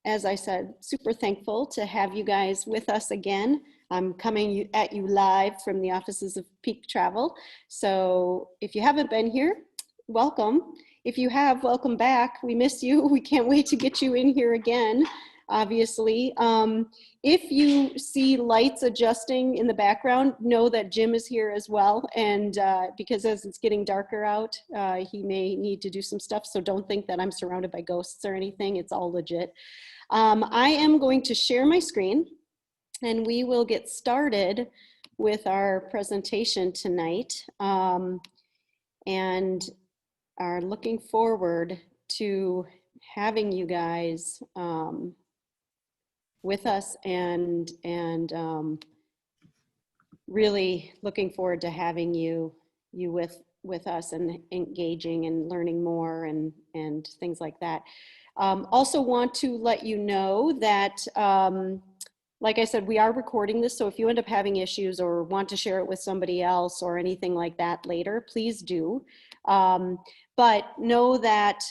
as I said, super thankful to have you guys with us again. I'm coming at you live from the offices of Peak Travel. So if you haven't been here, welcome. If you have, welcome back. We miss you. We can't wait to get you in here again, obviously. If you see lights adjusting in the background, know that Jim is here as well. And because as it's getting darker out, he may need to do some stuff. So don't think that I'm surrounded by ghosts or anything. It's all legit. I am going to share my screen and we will get started with our presentation tonight. And are looking forward to having you guys with us and really looking forward to having you with us and engaging and learning more and things like that. Also want to let you know that like I said, we are recording this, so if you end up having issues or want to share it with somebody else or anything like that later, please do. But know that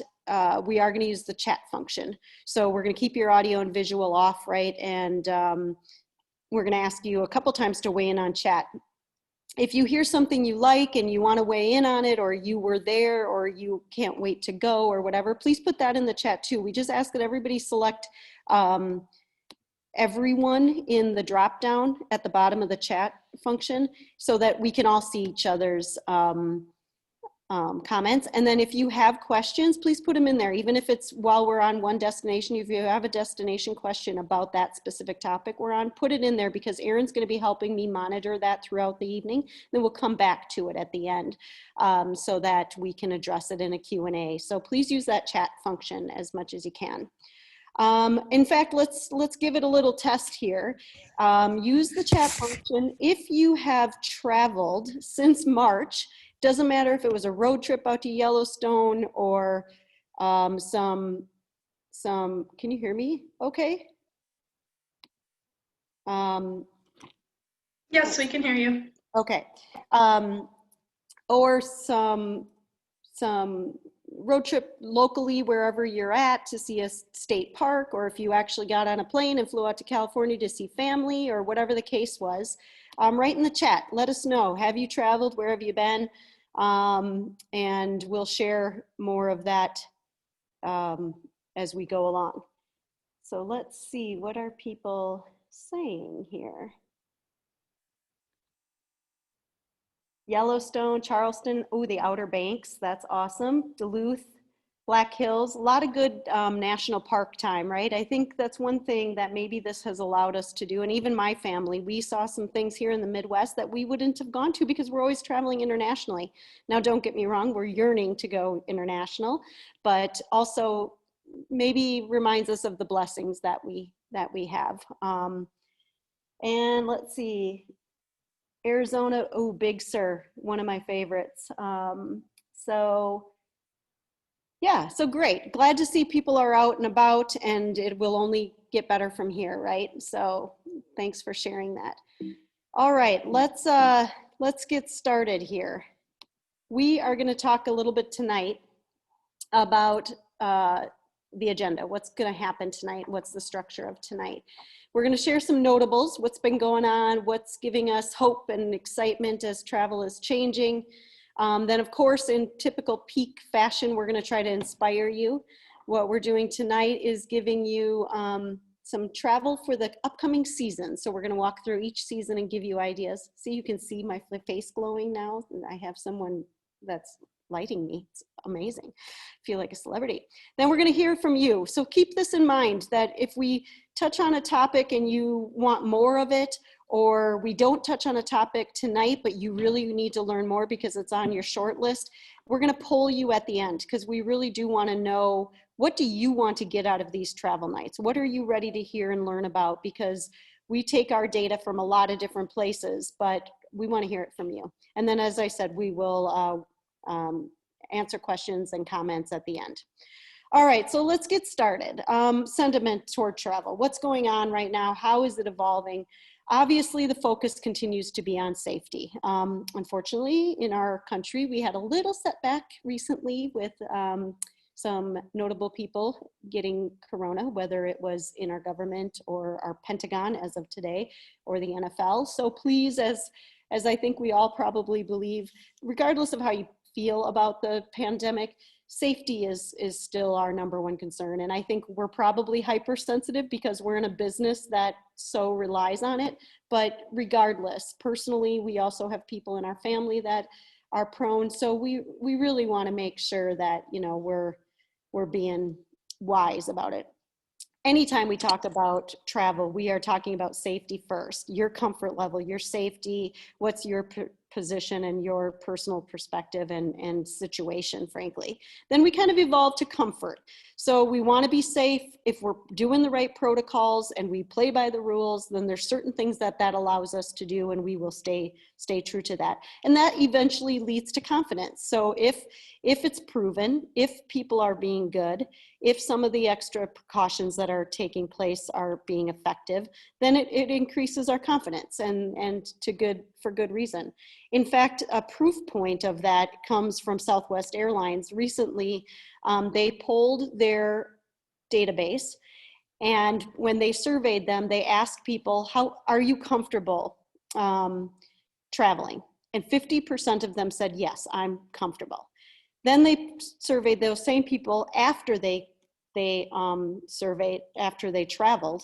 we are going to use the chat function. So we're going to keep your audio and visual off, right? And we're going to ask you a couple times to weigh in on chat. If you hear something you like and you want to weigh in on it, or you were there, or you can't wait to go, or whatever, please put that in the chat too. We just ask that everybody select everyone in the drop down at the bottom of the chat function so that we can all see each other's comments. And then if you have questions, please put them in there, even if it's while we're on one destination. If you have a destination question about that specific topic we're on, put it in there, because Erin's going to be helping me monitor that throughout the evening. Then we'll come back to it at the end so that we can address it in a Q&A. So please use that chat function as much as you can. In fact, let's give it a little test here. Use the chat function if you have traveled since March. Doesn't matter if it was a road trip out to Yellowstone or some, can you hear me okay? Yes, we can hear you. Okay. Or some road trip locally wherever you're at to see a state park, or if you actually got on a plane and flew out to California to see family, or whatever the case was. Write in the chat, let us know, have you traveled, where have you been? And we'll share more of that as we go along. So let's see, what are people saying here? Yellowstone, Charleston, oh, the Outer Banks, that's awesome. Duluth, Black Hills, a lot of good national park time, right? I think that's one thing that maybe this has allowed us to do, and even my family, we saw some things here in the Midwest that we wouldn't have gone to because we're always traveling internationally. Now, don't get me wrong, we're yearning to go international, but also maybe reminds us of the blessings that we have. And let's see. Arizona, oh, Big Sur, one of my favorites. So yeah, so great. Glad to see people are out and about, and it will only get better from here, right? So thanks for sharing that. All right, let's get started here. We are going to talk a little bit tonight about the agenda, what's going to happen tonight, what's the structure of tonight. We're going to share some notables, what's been going on, what's giving us hope and excitement as travel is changing. Then, of course, in typical Peak fashion, we're going to try to inspire you. What we're doing tonight is giving you some travel for the upcoming season. So we're going to walk through each season and give you ideas. See, you can see my face glowing now. I have someone that's lighting me. It's amazing. I feel like a celebrity. Then we're going to hear from you. So keep this in mind, that if we touch on a topic and you want more of it, or we don't touch on a topic tonight, but you really need to learn more because it's on your short list, we're going to poll you at the end, because we really do want to know, what do you want to get out of these travel nights? What are you ready to hear and learn about? Because we take our data from a lot of different places, but we want to hear it from you. And then, as I said, we will answer questions and comments at the end. All right, so let's get started. Sentiment toward travel. What's going on right now? How is it evolving? Obviously, the focus continues to be on safety. Unfortunately, in our country, we had a little setback recently with some notable people getting corona, whether it was in our government or our Pentagon as of today, or the NFL. So please, as I think we all probably believe, regardless of how you feel about the pandemic, safety is still our number one concern. And I think we're probably hypersensitive because we're in a business that so relies on it. But regardless, personally, we also have people in our family that are prone. So we really want to make sure that, you know, we're being wise about it. Anytime we talk about travel, we are talking about safety first, your comfort level, your safety, what's your position and your personal perspective and situation, frankly. Then we kind of evolve to comfort. So we want to be safe. If we're doing the right protocols and we play by the rules, then there's certain things that allows us to do, and we will stay true to that. And that eventually leads to confidence. So if it's proven, if people are being good, if some of the extra precautions that are taking place are being effective, then it increases our confidence, and for good reason. In fact, a proof point of that comes from Southwest Airlines. Recently, they polled their database, and when they surveyed them, they asked people, how are you comfortable traveling? And 50% of them said, yes, I'm comfortable. Then they surveyed those same people after they traveled,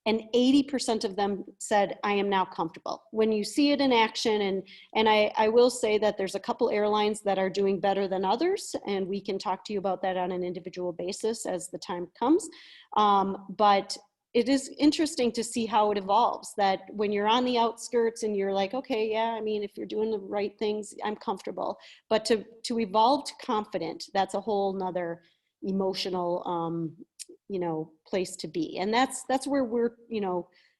and 80% of them said, I am now comfortable. When you see it in action, and I will say that there's a couple airlines that are doing better than others, and we can talk to you about that on an individual basis as the time comes. But it is interesting to see how it evolves, that when you're on the outskirts and you're like, okay, yeah, I mean, if you're doing the right things, I'm comfortable. But to evolve to confident, that's a whole nother emotional, place to be. And that's where we're,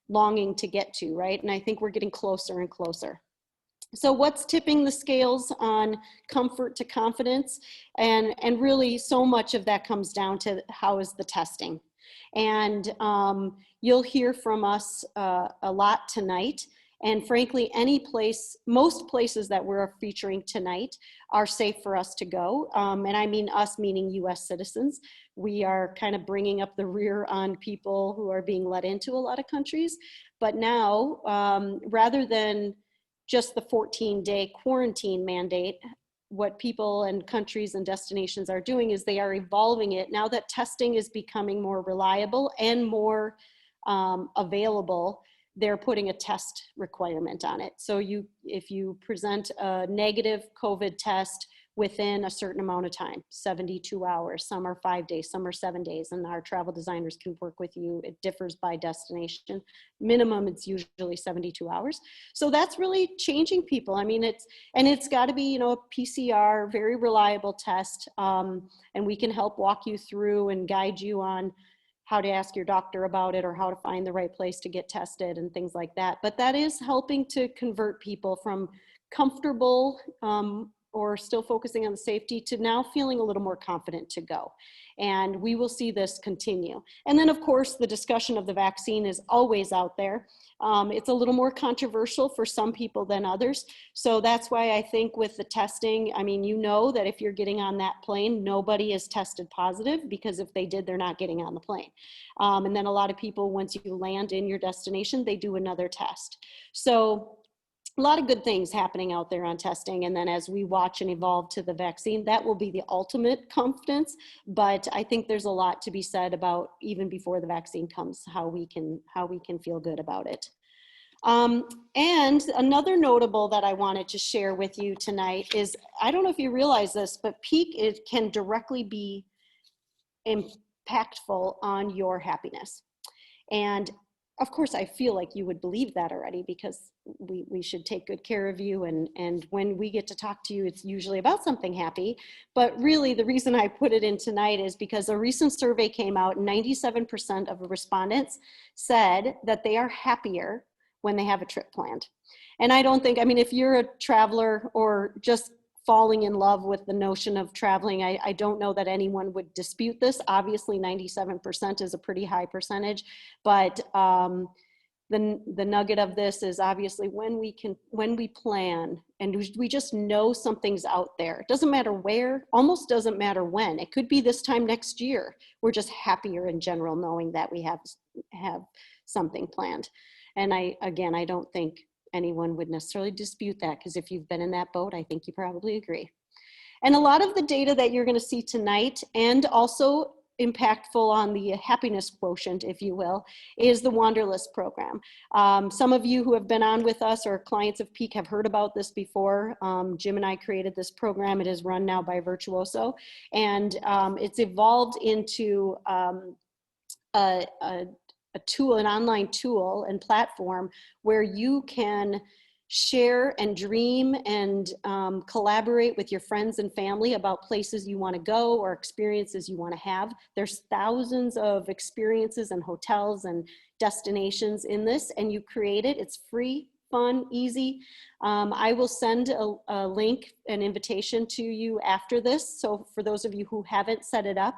longing to get to, right? And I think we're getting closer and closer. So what's tipping the scales on comfort to confidence? And really so much of that comes down to how is the testing. And you'll hear from us a lot tonight. And frankly, most places that we're featuring tonight are safe for us to go. And I mean us, meaning US citizens. We are kind of bringing up the rear on people who are being let into a lot of countries. But now, rather than just the 14-day quarantine mandate, what people and countries and destinations are doing is they are evolving it. Now that testing is becoming more reliable and more available, they're putting a test requirement on it. So if you present a negative COVID test within a certain amount of time, 72 hours, some are 5 days, some are 7 days, and our travel designers can work with you. It differs by destination. Minimum, it's usually 72 hours. So that's really changing people. I mean, it's got to be, a PCR, very reliable test, and we can help walk you through and guide you on how to ask your doctor about it or how to find the right place to get tested and things like that. But that is helping to convert people from comfortable or still focusing on the safety to now feeling a little more confident to go. And we will see this continue. And then of course, the discussion of the vaccine is always out there. It's a little more controversial for some people than others. So that's why I think with the testing, I mean, that if you're getting on that plane, nobody is tested positive, because if they did, they're not getting on the plane. And then a lot of people, once you land in your destination, they do another test. So a lot of good things happening out there on testing. And then as we watch and evolve to the vaccine, that will be the ultimate confidence. But I think there's a lot to be said about, even before the vaccine comes, how we can feel good about it. And another notable that I wanted to share with you tonight is, I don't know if you realize this, but peak can directly be impactful on your happiness. And of course, I feel like you would believe that already, because we should take good care of you. And when we get to talk to you, it's usually about something happy. But really, the reason I put it in tonight is because a recent survey came out, 97% of the respondents said that they are happier when they have a trip planned. And I don't think, I mean, if you're a traveler or just falling in love with the notion of traveling, I don't know that anyone would dispute this. Obviously, 97% is a pretty high percentage, but the nugget of this is obviously when we plan and we just know something's out there. It doesn't matter where, almost doesn't matter when. It could be this time next year. We're just happier in general knowing that we have something planned. And I don't think anyone would necessarily dispute that, because if you've been in that boat, I think you probably agree. And a lot of the data that you're going to see tonight, and also impactful on the happiness quotient, if you will, is the Wanderlist program. Some of you who have been on with us or clients of Peak have heard about this before. Jim and I created this program. It is run now by Virtuoso, and it's evolved into a tool, an online tool and platform where you can share and dream and collaborate with your friends and family about places you want to go or experiences you want to have. There's thousands of experiences and hotels and destinations in this, and you create it. It's free, fun, easy. I will send a link, an invitation to you after this. So for those of you who haven't set it up,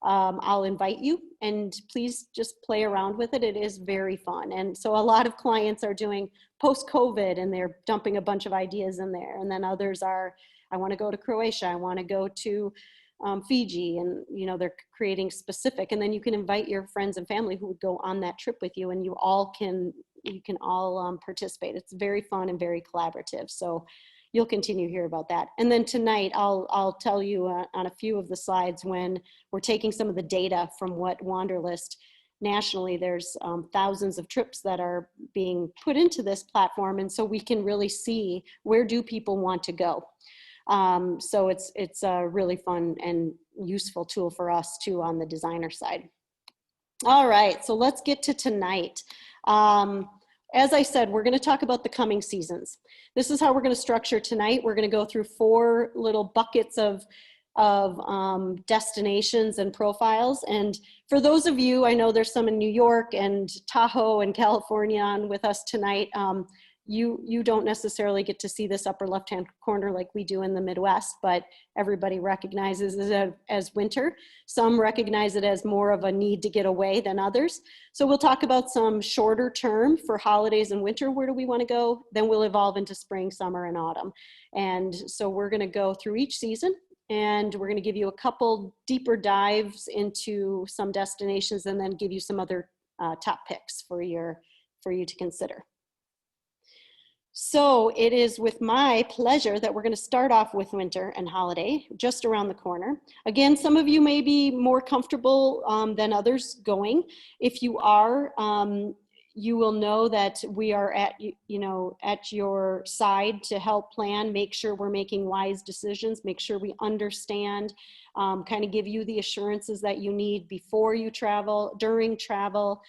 I'll invite you, and please just play around with it. It is very fun. And so a lot of clients are doing post-COVID, and they're dumping a bunch of ideas in there. And then others are, I want to go to Croatia, I want to go to Fiji, and they're creating specific. And then you can invite your friends and family who would go on that trip with you, and you can all participate. It's very fun and very collaborative. So you'll continue to hear about that. And then tonight, I'll tell you on a few of the slides when we're taking some of the data from what Wanderlist nationally, there's thousands of trips that are being put into this platform. And so we can really see where do people want to go. So it's a really fun and useful tool for us too on the designer side. All right, so let's get to tonight. As I said, we're going to talk about the coming seasons. This is how we're going to structure tonight. We're going to go through 4 little buckets of destinations and profiles. And for those of you, I know there's some in New York and Tahoe and California on with us tonight. You don't necessarily get to see this upper left-hand corner like we do in the Midwest, but everybody recognizes it as winter. Some recognize it as more of a need to get away than others. So we'll talk about some shorter term for holidays and winter. Where do we want to go? Then we'll evolve into spring, summer, and autumn. And so we're going to go through each season, and we're going to give you a couple deeper dives into some destinations, and then give you some other top picks for you to consider. So it is with my pleasure that we're going to start off with winter and holiday, just around the corner. Again, some of you may be more comfortable than others going. If you are, you will know that we are at your side to help plan, make sure we're making wise decisions, make sure we understand, kind of give you the assurances that you need before you travel, during travel,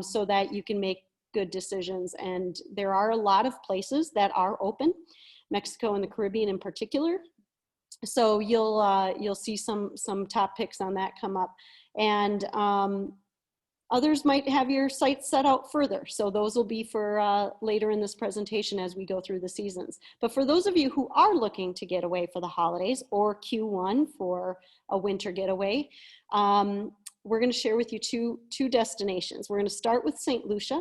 so that you can make good decisions. And there are a lot of places that are open, Mexico and the Caribbean in particular. So you'll see some top picks on that come up. And others might have your sights set out further. So those will be for later in this presentation as we go through the seasons. But for those of you who are looking to get away for the holidays, or Q1 for a winter getaway, we're going to share with you two destinations. We're going to start with St. Lucia,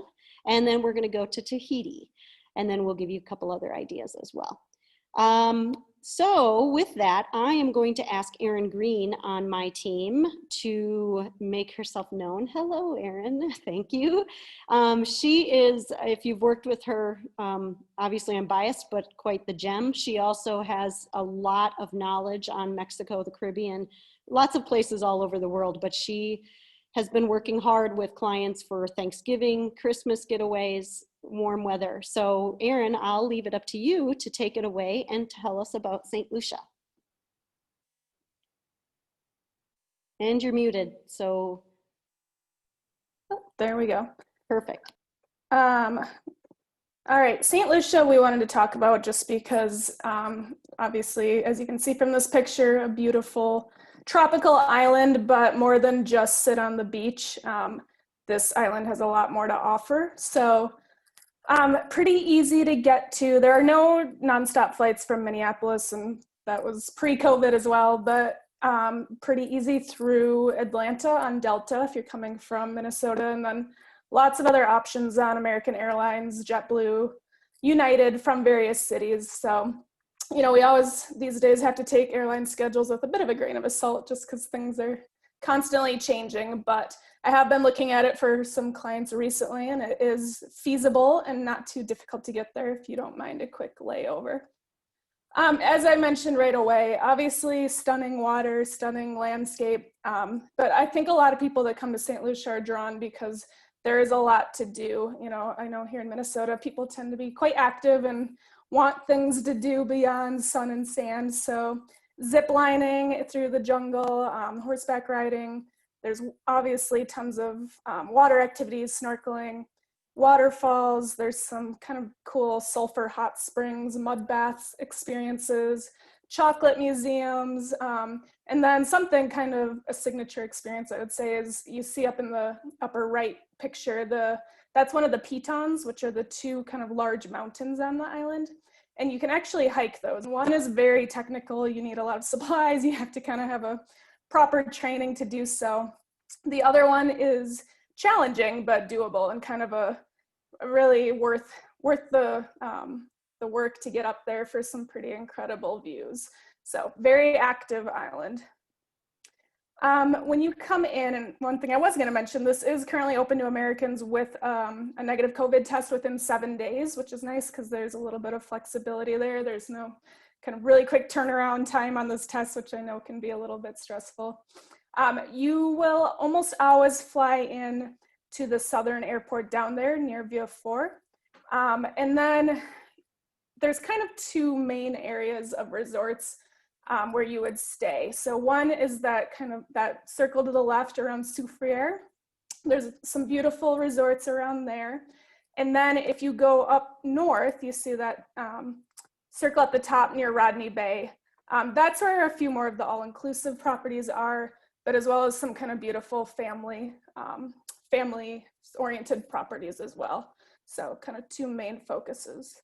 and then we're going to go to Tahiti, and then we'll give you a couple other ideas as well. So with that, I am going to ask Erin Green on my team to make herself known. Hello, Erin. Thank you. She is, if you've worked with her, obviously I'm biased, but quite the gem. She also has a lot of knowledge on Mexico, the Caribbean, lots of places all over the world, but she has been working hard with clients for Thanksgiving, Christmas getaways, warm weather. So Erin, I'll leave it up to you to take it away and tell us about St. Lucia. And you're muted, so. Oh, there we go. Perfect. All right, St. Lucia we wanted to talk about just because obviously, as you can see from this picture, a beautiful tropical island, but more than just sit on the beach. This island has a lot more to offer. So pretty easy to get to. There are no nonstop flights from Minneapolis, and that was pre-COVID as well, but pretty easy through Atlanta on Delta if you're coming from Minnesota, and then lots of other options on American Airlines, JetBlue, United from various cities. So, you know, we always these days have to take airline schedules with a bit of a grain of salt just because things are constantly changing. But I have been looking at it for some clients recently, and it is feasible and not too difficult to get there if you don't mind a quick layover. As I mentioned right away, obviously stunning water, stunning landscape, but I think a lot of people that come to St. Lucia are drawn because there is a lot to do. You know, I know here in Minnesota, people tend to be quite active and want things to do beyond sun and sand. So zip lining through the jungle, horseback riding. There's obviously tons of water activities, snorkeling, waterfalls. There's some kind of cool sulfur hot springs, mud baths experiences, chocolate museums, and then something kind of a signature experience I would say is you see up in the upper right picture, that's one of the pitons, which are the two kind of large mountains on the island. And you can actually hike those. One is very technical. You need a lot of supplies. You have to kind of have a proper training to do so. The other one is challenging, but doable and kind of a really worth the work to get up there for some pretty incredible views. So very active island. When you come in, and one thing I was going to mention, this is currently open to Americans with a negative COVID test within 7 days, which is nice because there's a little bit of flexibility there. There's no kind of really quick turnaround time on this test, which I know can be a little bit stressful. You will almost always fly in to the southern airport down there near Via 4. And then there's kind of two main areas of resorts where you would stay. So one is that kind of that circle to the left around Soufriere. There's some beautiful resorts around there. And then if you go up north, you see that circle at the top near Rodney Bay. That's where a few more of the all-inclusive properties are, but as well as some kind of beautiful family-oriented properties as well. So kind of two main focuses.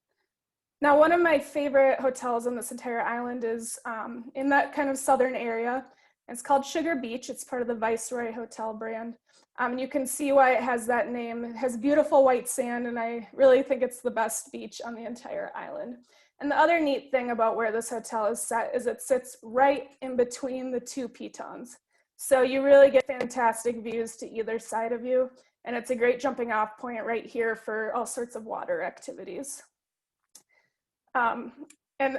Now, one of my favorite hotels on this entire island is in that kind of southern area. It's called Sugar Beach. It's part of the Viceroy hotel brand. You can see why it has that name. It has beautiful white sand, and I really think it's the best beach on the entire island. And the other neat thing about where this hotel is set is it sits right in between the two pitons. So you really get fantastic views to either side of you. And it's a great jumping off point right here for all sorts of water activities. And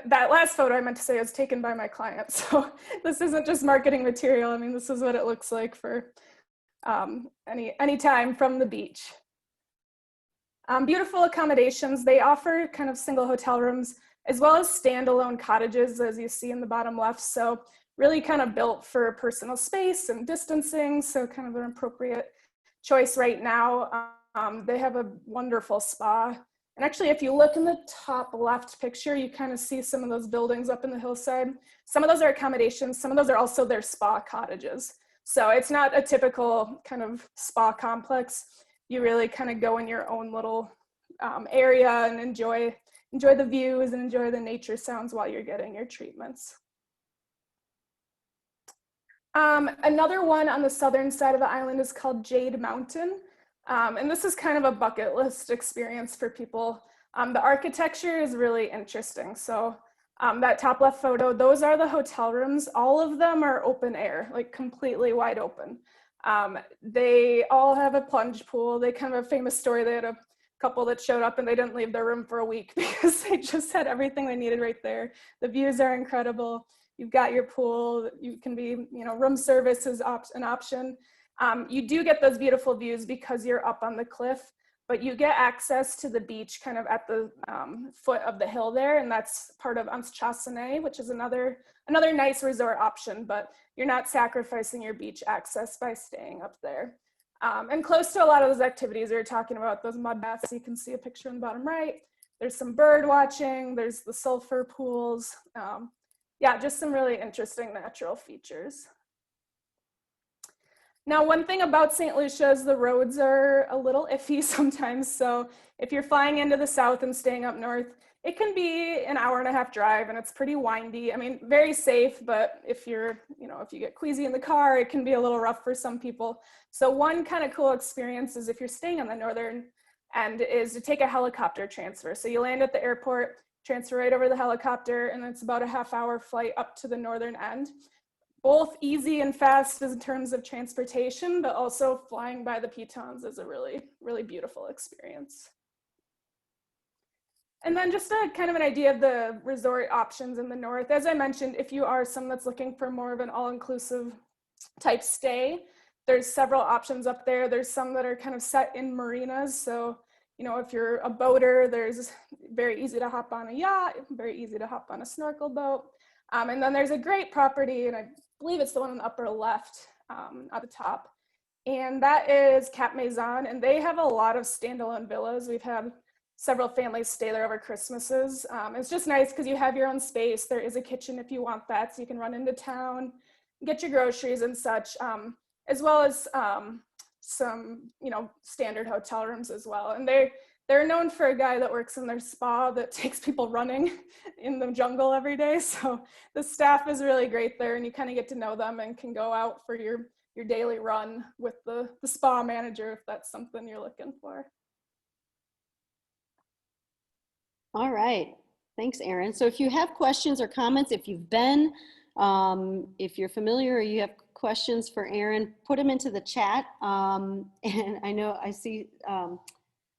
that last photo I meant to say was taken by my client. So this isn't just marketing material. I mean, this is what it looks like for any time from the beach. Beautiful accommodations. They offer kind of single hotel rooms as well as standalone cottages, as you see in the bottom left. So really kind of built for personal space and distancing. So kind of an appropriate choice right now. They have a wonderful spa. And actually, if you look in the top left picture, you kind of see some of those buildings up in the hillside. Some of those are accommodations. Some of those are also their spa cottages. So it's not a typical kind of spa complex. You really kind of go in your own little area and enjoy the views and enjoy the nature sounds while you're getting your treatments. Another one on the southern side of the island is called Jade Mountain. And this is kind of a bucket list experience for people. The architecture is really interesting. So that top left photo, those are the hotel rooms. All of them are open air, like completely wide open. They all have a plunge pool. They kind of have a famous story. They had a couple that showed up and they didn't leave their room for a week because they just had everything they needed right there. The views are incredible. You've got your pool. You can be, room service is an option. You do get those beautiful views because you're up on the cliff, but you get access to the beach kind of at the foot of the hill there, and that's part of Anchorage, which is another nice resort option, but you're not sacrificing your beach access by staying up there. And close to a lot of those activities we were talking about, those mud baths, you can see a picture in the bottom right. There's some bird watching, there's the sulfur pools. Yeah, just some really interesting natural features. Now, one thing about St. Lucia is the roads are a little iffy sometimes. So if you're flying into the south and staying up north, it can be an hour and a half drive, and it's pretty windy. I mean, very safe, but if you're, if you get queasy in the car, it can be a little rough for some people. So one kind of cool experience is if you're staying on the northern end is to take a helicopter transfer. So you land at the airport, transfer right over the helicopter, and it's about a half-hour flight up to the northern end. Both easy and fast in terms of transportation, but also flying by the pitons is a really, really beautiful experience. And then just a kind of an idea of the resort options in the north. As I mentioned, if you are someone that's looking for more of an all-inclusive type stay, there's several options up there. There's some that are kind of set in marinas. So, if you're a boater, there's very easy to hop on a yacht, very easy to hop on a snorkel boat. And then there's a great property, and I believe it's the one in the upper left at the top. And that is Cap Maison, and they have a lot of standalone villas. We've had several families stay there over Christmases. It's just nice because you have your own space. There is a kitchen if you want that, so you can run into town, get your groceries and such, as well as some, standard hotel rooms as well. And they're known for a guy that works in their spa that takes people running in the jungle every day. So the staff is really great there, and you kind of get to know them and can go out for your daily run with the spa manager if that's something you're looking for. All right, thanks, Erin. So if you have questions or comments, if you've been, if you're familiar or you have questions for Erin, put them into the chat. And I know I see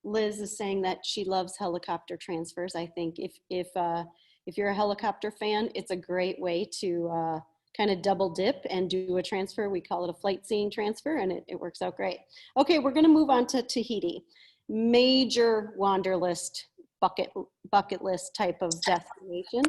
Liz is saying that she loves helicopter transfers. I think if you're a helicopter fan, it's a great way to kind of double dip and do a transfer. We call it a flight scene transfer, and it works out great. Okay, we're gonna move on to Tahiti. Major Wanderlist bucket list type of destination.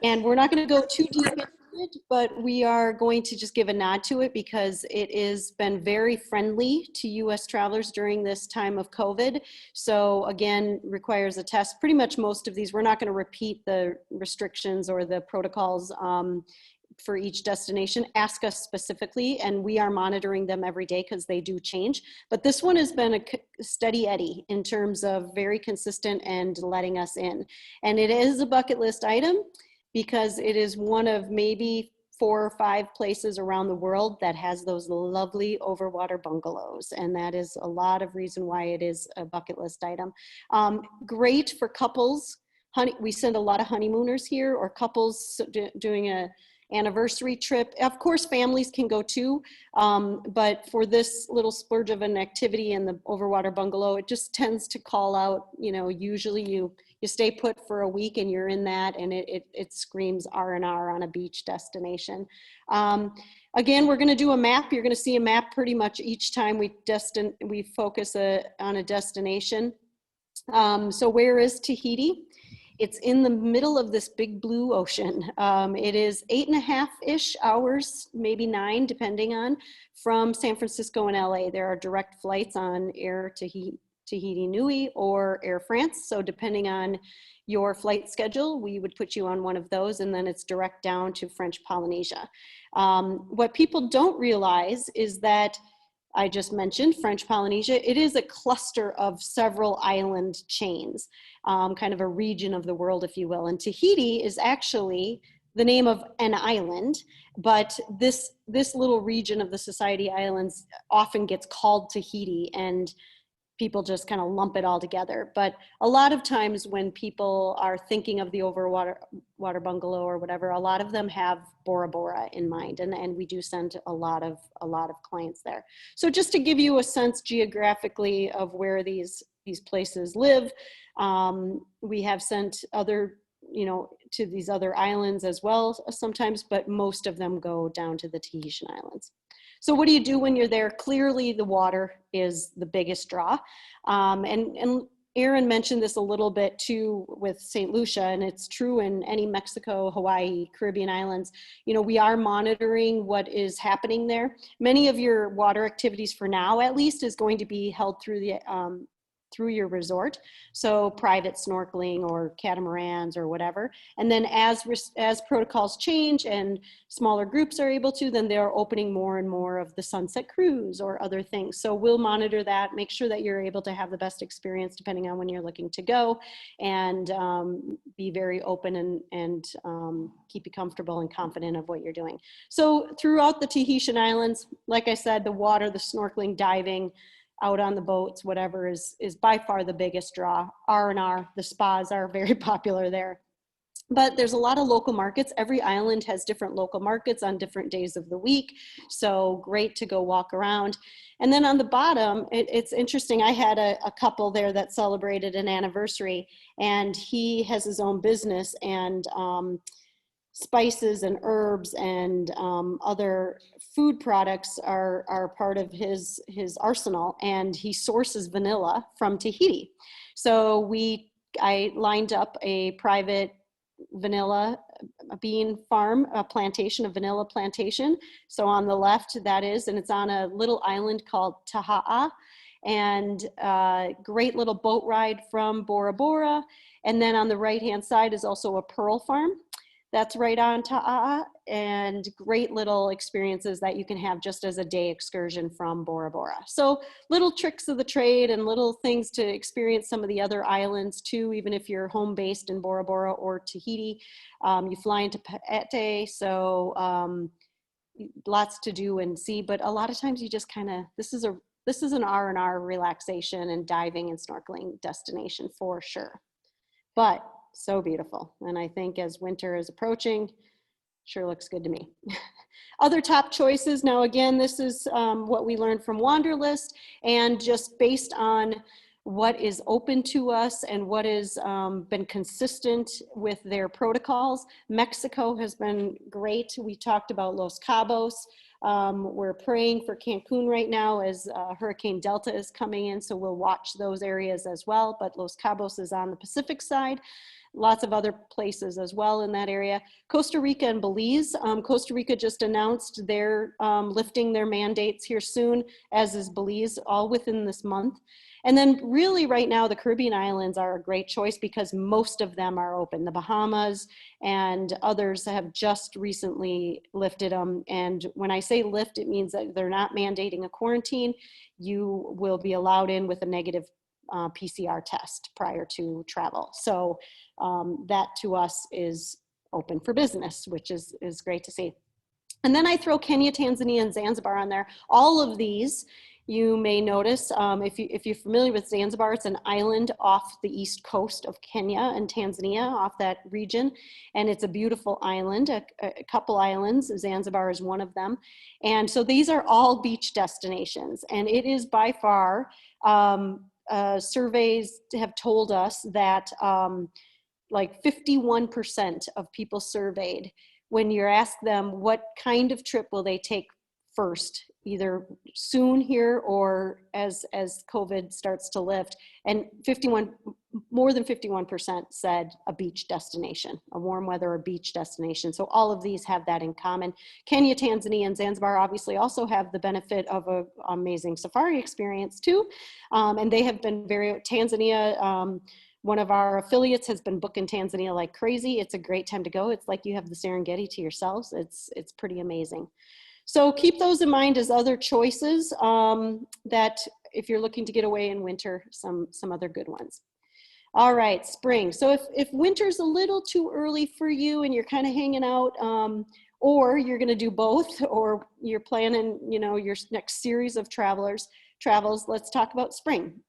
And we're not going to go too deep into it, but we are going to just give a nod to it because it has been very friendly to US travelers during this time of COVID. So again, requires a test. Pretty much most of these, we're not going to repeat the restrictions or the protocols for each destination. Ask us specifically, and we are monitoring them every day because they do change. But this one has been a steady Eddie in terms of very consistent and letting us in. And it is a bucket list item because it is one of maybe 4 or 5 places around the world that has those lovely overwater bungalows. And that is a lot of reason why it is a bucket list item. Great for couples. We send a lot of honeymooners here, or couples doing a anniversary trip. Of course, families can go too, but for this little splurge of an activity in the overwater bungalow, it just tends to call out, usually you stay put for a week and you're in that, and it screams R&R on a beach destination. Again, we're gonna do a map. You're gonna see a map pretty much each time we focus on a destination. So where is Tahiti? It's in the middle of this big blue ocean. It is 8.5-ish hours, maybe 9, depending on, from San Francisco and LA. There are direct flights on Air Tahiti Nui or Air France. So depending on your flight schedule, we would put you on one of those, and then it's direct down to French Polynesia. What people don't realize is that I just mentioned French Polynesia. It is a cluster of several island chains, kind of a region of the world, if you will. And Tahiti is actually the name of an island, but this little region of the Society Islands often gets called Tahiti, and people just kind of lump it all together. But a lot of times when people are thinking of the overwater bungalow or whatever, a lot of them have Bora Bora in mind, and we do send a lot of clients there. So just to give you a sense geographically of where these places live, we have sent other, to these other islands as well sometimes, but most of them go down to the Tahitian Islands. So what do you do when you're there? Clearly the water is the biggest draw. And Erin mentioned this a little bit too with St. Lucia, and it's true in any Mexico, Hawaii, Caribbean islands. We are monitoring what is happening there. Many of your water activities for now, at least, is going to be held through the through your resort. So private snorkeling or catamarans or whatever. And then as protocols change and smaller groups are able to, then they're opening more and more of the sunset cruise or other things. So we'll monitor that, make sure that you're able to have the best experience depending on when you're looking to go, and be very open and keep you comfortable and confident of what you're doing. So throughout the Tahitian Islands, like I said, the water, the snorkeling, diving, out on the boats, whatever is by far the biggest draw. R&R, the spas are very popular there. But there's a lot of local markets. Every island has different local markets on different days of the week. So great to go walk around. And then on the bottom, it's interesting. I had a couple there that celebrated an anniversary, and he has his own business, and spices and herbs and other food products are part of his arsenal, and he sources vanilla from Tahiti. So I lined up a private vanilla bean farm, a plantation, a vanilla plantation. So on the left, that is, and it's on a little island called Taha'a, and great little boat ride from Bora Bora. And then on the right-hand side is also a pearl farm. That's right on Taha'a, and great little experiences that you can have just as a day excursion from Bora Bora. So little tricks of the trade and little things to experience some of the other islands too, even if you're home based in Bora Bora or Tahiti. You fly into Paete, so lots to do and see, but a lot of times you just kind of, this is an R&R relaxation and diving and snorkeling destination for sure. But so beautiful. And I think as winter is approaching, sure looks good to me. Other top choices. Now, again, this is what we learned from Wanderlist, and just based on what is open to us and what has been consistent with their protocols. Mexico has been great. We talked about Los Cabos. We're praying for Cancun right now as Hurricane Delta is coming in, so we'll watch those areas as well. But Los Cabos is on the Pacific side. Lots of other places as well in that area. Costa Rica and Belize. Costa Rica just announced they're lifting their mandates here soon, as is Belize, all within this month. And then really right now, the Caribbean islands are a great choice because most of them are open. The Bahamas and others have just recently lifted them. And when I say lift, it means that they're not mandating a quarantine. You will be allowed in with a negative PCR test prior to travel. So that to us is open for business, which is great to see. And then I throw Kenya, Tanzania, and Zanzibar on there. All of these, you may notice, if you're familiar with Zanzibar, it's an island off the east coast of Kenya and Tanzania, off that region. And it's a beautiful island, a couple islands. Zanzibar is one of them. And so these are all beach destinations. And it is by far, surveys have told us that like 51% of people surveyed, when you ask them what kind of trip will they take first, either soon here or as COVID starts to lift, and more than 51% said a beach destination, a warm weather or beach destination. So all of these have that in common. Kenya, Tanzania, and Zanzibar obviously also have the benefit of an amazing safari experience too. And they have been Tanzania, one of our affiliates has been booking Tanzania like crazy. It's a great time to go. It's like you have the Serengeti to yourselves. It's pretty amazing. So keep those in mind as other choices that if you're looking to get away in winter, some other good ones. All right, spring. So if winter's a little too early for you and you're kind of hanging out, or you're going to do both, or you're planning, your next series of travels, let's talk about spring.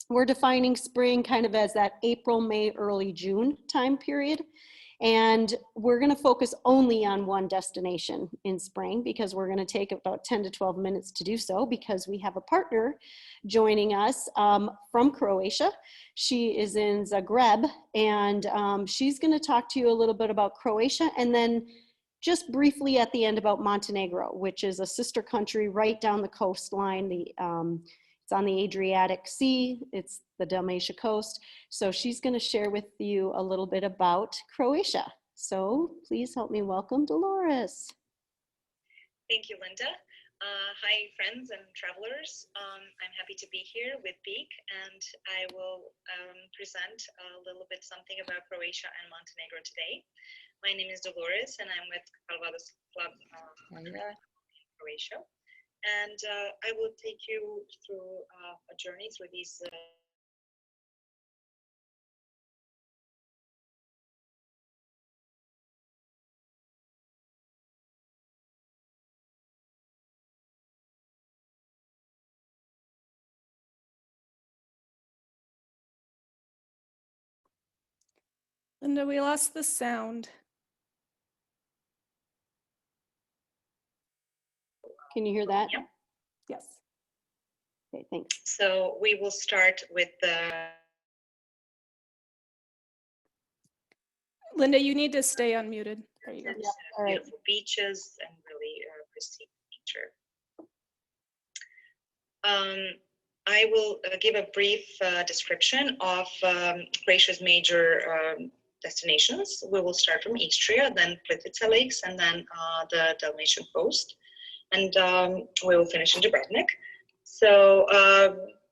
We're defining spring kind of as that April, May, early June time period. And we're going to focus only on one destination in spring because we're going to take about 10 to 12 minutes to do so because we have a partner joining us from Croatia. She is in Zagreb, and she's going to talk to you a little bit about Croatia, and then just briefly at the end about Montenegro, which is a sister country right down the coastline. It's on the Adriatic Sea. It's the Dalmatia coast. So she's going to share with you a little bit about Croatia. So please help me welcome Dolores. Thank you, Linda. Hi, friends and travelers. I'm happy to be here with Peak, and I will present a little bit something about Croatia and Montenegro today. My name is Dolores, and I'm with Calvados Club in Croatia. And I will take you through a journey through these Linda, we lost the sound. Can you hear that? Yeah. Yes. Okay, thanks. So we will start with the Linda, you need to stay unmuted. There you go. Yeah, all right. beautiful beaches and really pristine nature. I will give a brief description of Croatia's major destinations. We will start from Istria, then Plitvice Lakes, and then the Dalmatian coast. And we will finish in Dubrovnik. So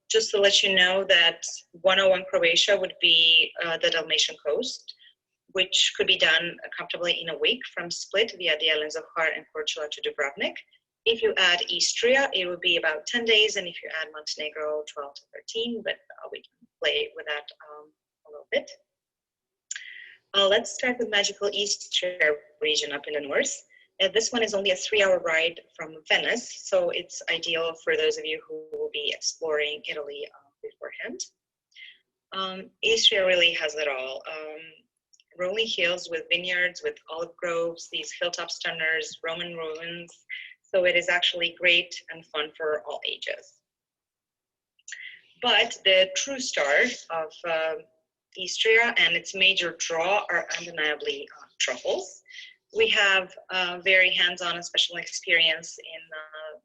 just to let you know that 101 Croatia would be the Dalmatian coast, which could be done comfortably in a week from Split via the islands of Hvar and Korčula to Dubrovnik. If you add Istria, it would be about 10 days, and if you add Montenegro, 12 to 13, but we can play with that a little bit. Let's start with magical Istria region up in the north. This one is only a 3-hour ride from Venice, so it's ideal for those of you who will be exploring Italy beforehand. Istria really has it all. Rolling hills with vineyards, with olive groves, these hilltop stunners, Roman ruins. So it is actually great and fun for all ages. But the true star of Istria and its major draw are undeniably truffles. We have very hands-on and special experience in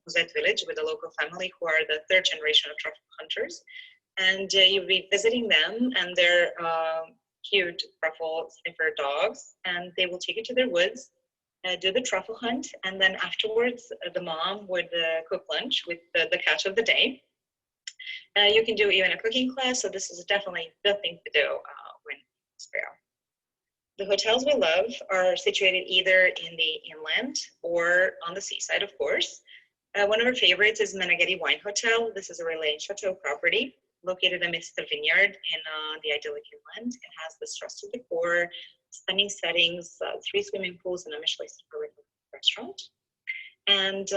Buzet village with a local family who are the 3rd generation of truffle hunters. And you'll be visiting them and their cute truffle sniffer dogs, and they will take you to their woods, do the truffle hunt, and then afterwards the mom would cook lunch with the catch of the day. You can do even a cooking class, so this is definitely the thing to do when spare. The hotels we love are situated either in the inland or on the seaside, of course. One of our favorites is Meneghetti Wine Hotel. This is a Relais Chateau property located amidst the vineyard in the idyllic inland. It has this rustic decor, stunning settings, 3 swimming pools, and a Michelin-starred restaurant. And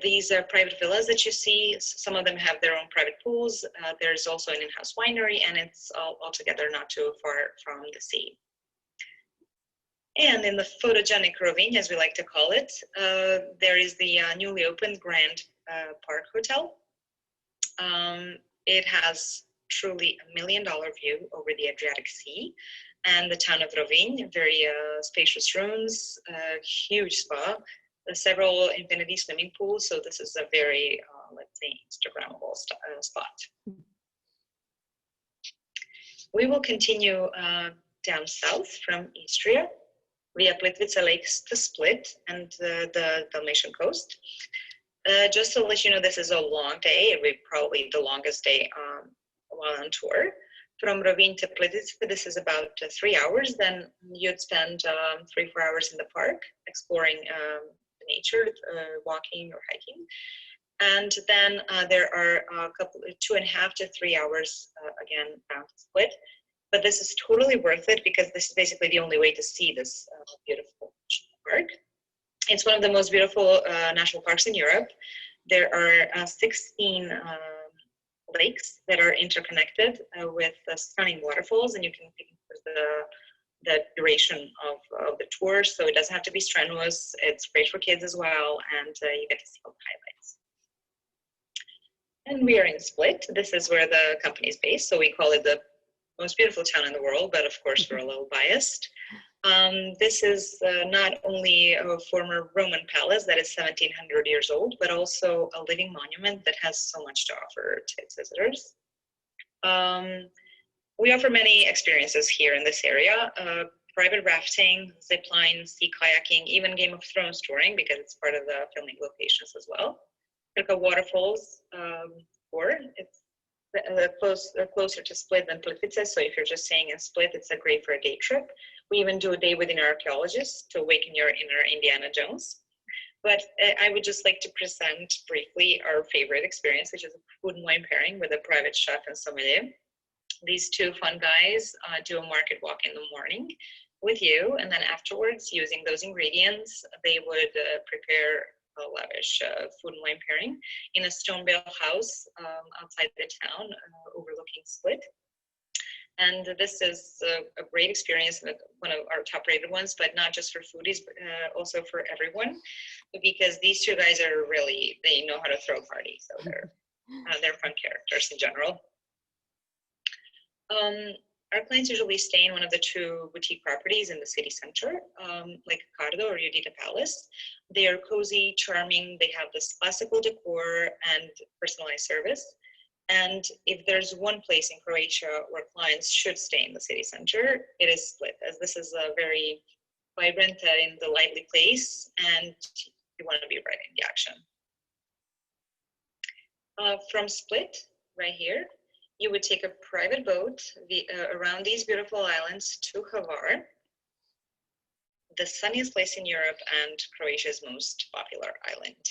these private villas that you see, some of them have their own private pools. There's also an in-house winery, and it's altogether not too far from the sea. And in the photogenic Rovine, as we like to call it, there is the newly opened Grand Park Hotel. It has truly $1 million view over the Adriatic Sea and the town of Rovine, very spacious rooms, huge spa, several infinity swimming pools. So this is a very, let's say, Instagrammable spot. We will continue down south from Istria via Plitvice Lakes to Split and the Dalmatian coast. Just to let you know, this is a long day. It will be probably the longest day while on tour. From Rovine to Plitvice, this is about 3 hours. Then you'd spend 3-4 hours in the park exploring the nature, walking or hiking. And then there are a couple, 2.5 to 3 hours again down to Split. But this is totally worth it because this is basically the only way to see this beautiful park. It's one of the most beautiful national parks in Europe. There are 16 lakes that are interconnected with stunning waterfalls, and you can pick the duration of the tour, so it doesn't have to be strenuous. It's great for kids as well, and you get to see all the highlights. And we are in Split. This is where the company is based, so we call it the most beautiful town in the world, but of course we're a little biased. This is not only a former Roman palace that is 1700 years old, but also a living monument that has so much to offer to its visitors. We offer many experiences here in this area. private rafting, zip line, sea kayaking, even Game of Thrones touring because it's part of the filming locations as well. Krka Waterfalls, or it's closer to Split than Plitvice, so if you're just staying in Split, it's a great for a day trip. We even do a day with an archaeologist to awaken your inner Indiana Jones. But I would just like to present briefly our favorite experience, which is a food and wine pairing with a private chef and sommelier. These two fun guys do a market walk in the morning with you, and then afterwards, using those ingredients, they would prepare a lavish food and wine pairing in a stone bale house outside the town overlooking Split. And this is a great experience, one of our top rated ones, but not just for foodies, but also for everyone, because these two guys are really, they know how to throw a party. So they're fun characters in general. Our clients usually stay in one of the two boutique properties in the city center, like Cardo or Judita Palace. They are cozy, charming. They have this classical decor and personalized service. And if there's one place in Croatia where clients should stay in the city center, it is Split, as this is a very vibrant and lively place, and you want to be right in the action. From Split, right here, you would take a private boat around these beautiful islands to Hvar, the sunniest place in Europe and Croatia's most popular island.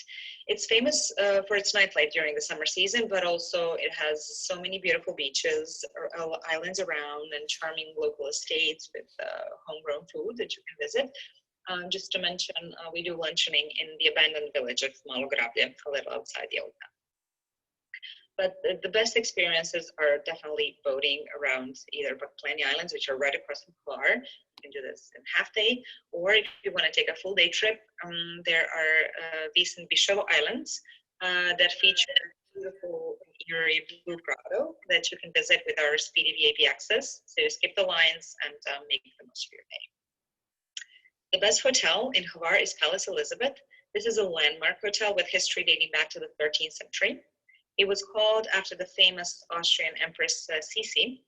It's famous for its nightlife during the summer season, but also it has so many beautiful beaches, or islands around, and charming local estates with homegrown food that you can visit. Just to mention, we do luncheoning in the abandoned village of Malo Grablje, a little outside the old town. But the best experiences are definitely boating around either Baklani Islands, which are right across from Hvar. You can do this in half day, or if you want to take a full day trip, there are Vis and Bishovo Islands that feature beautiful eerie blue grotto that you can visit with our speedy VIP access. So you skip the lines and make the most of your day. The best hotel in Hvar is Palace Elizabeth. This is a landmark hotel with history dating back to the 13th century. It was called after the famous Austrian Empress Sisi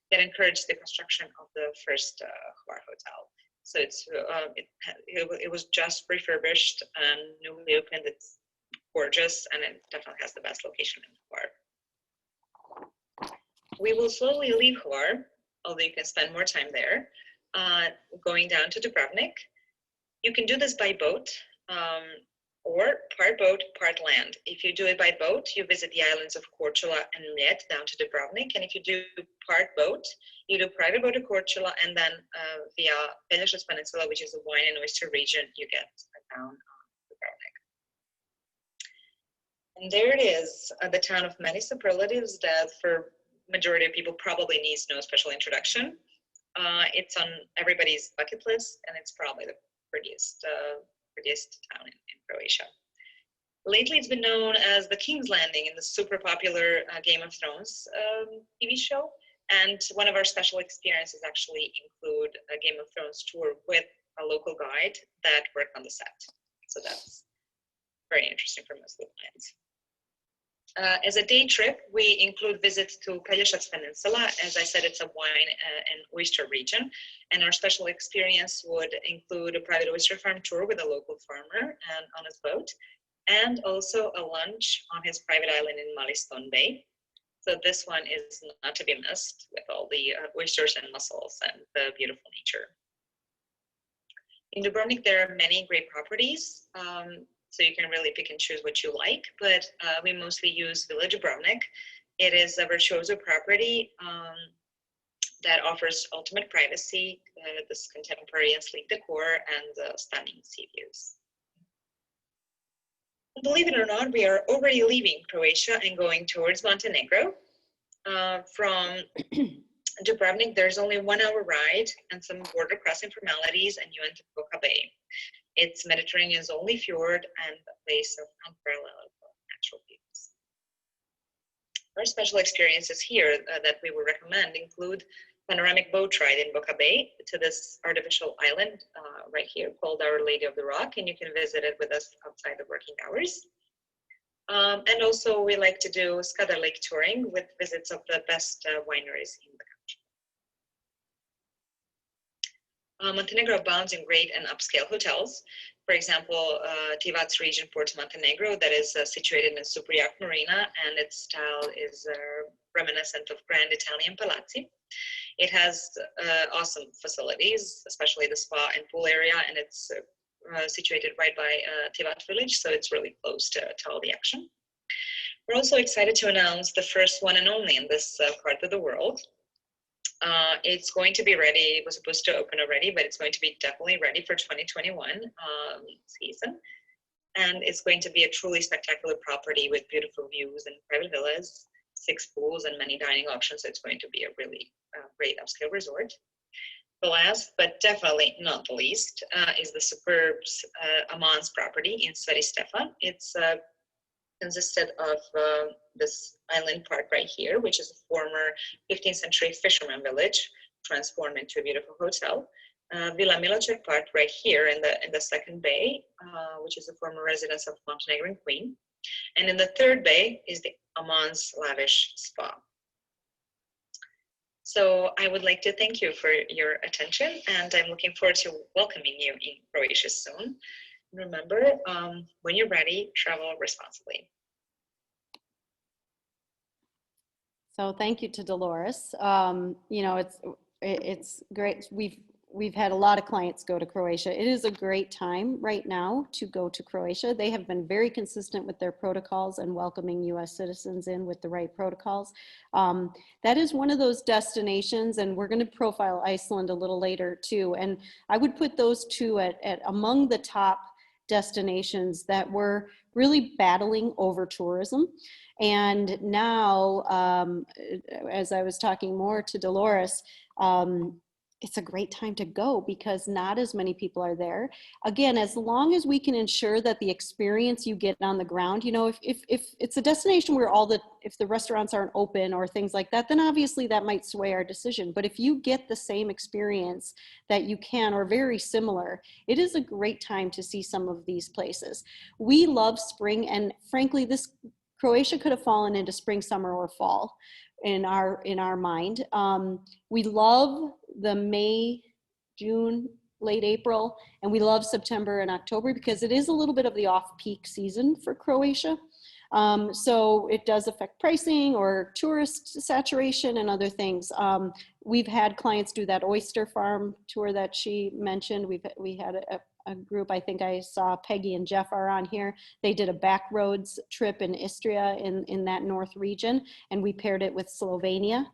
that encouraged the construction of the first Hvar hotel. So it was just refurbished and newly opened. It's gorgeous, and it definitely has the best location in Hvar. We will slowly leave Hvar, although you can spend more time there, going down to Dubrovnik. You can do this by boat, or part boat, part land. If you do it by boat, you visit the islands of Korčula and Mljet down to Dubrovnik. And if you do part boat, you do private boat to Korčula, and then via Pelješac Peninsula, which is the wine and oyster region, you get down Dubrovnik. And there it is, the town of many superlatives that for majority of people probably needs no special introduction. It's on everybody's bucket list, and it's probably the prettiest town in Croatia. Lately, it's been known as the King's Landing in the super popular Game of Thrones TV show. And one of our special experiences actually include a Game of Thrones tour with a local guide that worked on the set. So that's very interesting for most of the clients. As a day trip, we include visits to Pelješac Peninsula. As I said, it's a wine and oyster region. And our special experience would include a private oyster farm tour with a local farmer and on his boat, and also a lunch on his private island in Maliston Bay. So this one is not to be missed with all the oysters and mussels and the beautiful nature. In Dubrovnik, there are many great properties. So you can really pick and choose what you like, but we mostly use Villa Dubrovnik. It is a virtuoso property that offers ultimate privacy, this contemporary and sleek decor, and stunning sea views. Believe it or not, we are already leaving Croatia and going towards Montenegro. From Dubrovnik, there's only 1 hour ride and some border crossing formalities, and you enter Boka Bay. It's Mediterranean's only fjord and a place of unparalleled natural views. Our special experiences here that we would recommend include panoramic boat ride in Boka Bay to this artificial island right here called Our Lady of the Rock, and you can visit it with us outside the working hours. And also we like to do Skadar Lake touring with visits of the best wineries in the country. Montenegro abounds in great and upscale hotels. For example, Tivat's region, Porto Montenegro, that is situated in a super yacht marina, and its style is reminiscent of grand Italian palazzi. It has awesome facilities, especially the spa and pool area, and it's situated right by Tivat village, so it's really close to all the action. We're also excited to announce the first one and only in this part of the world. It's going to be ready. It was supposed to open already, but it's going to be definitely ready for 2021 season. And it's going to be a truly spectacular property with beautiful views and private villas, 6 pools, and many dining options. So it's going to be a really great upscale resort. The last, but definitely not the least, is the superb Amans property in Sveristefa. It's consisted of this island park right here, which is a former 15th century fisherman village transformed into a beautiful hotel. Villa Milocek Park right here in the second bay, which is a former residence of Montenegrin Queen. And in the third bay is the Amans lavish spa. So I would like to thank you for your attention, and I'm looking forward to welcoming you in Croatia soon. Remember, when you're ready, travel responsibly. So thank you to Dolores. You know, it's great. We've had a lot of clients go to Croatia. It is a great time right now to go to Croatia. They have been very consistent with their protocols and welcoming U.S. citizens in with the right protocols. That is one of those destinations, and we're going to profile Iceland a little later too. And I would put those two at among the top destinations that were really battling over tourism. And now, as I was talking more to Dolores, it's a great time to go because not as many people are there. Again, as long as we can ensure that the experience you get on the ground, you know, if it's a destination where if the restaurants aren't open or things like that, then obviously that might sway our decision. But if you get the same experience that you can or very similar, it is a great time to see some of these places. We love spring, and frankly, Croatia could have fallen into spring, summer, or fall in our mind. We love the May, June, late April, and we love September and October because it is a little bit of the off-peak season for Croatia. So it does affect pricing or tourist saturation and other things. We've had clients do that oyster farm tour that she mentioned. We had a group, I think I saw Peggy and Jeff are on here. They did a backroads trip in Istria in that north region, and we paired it with Slovenia.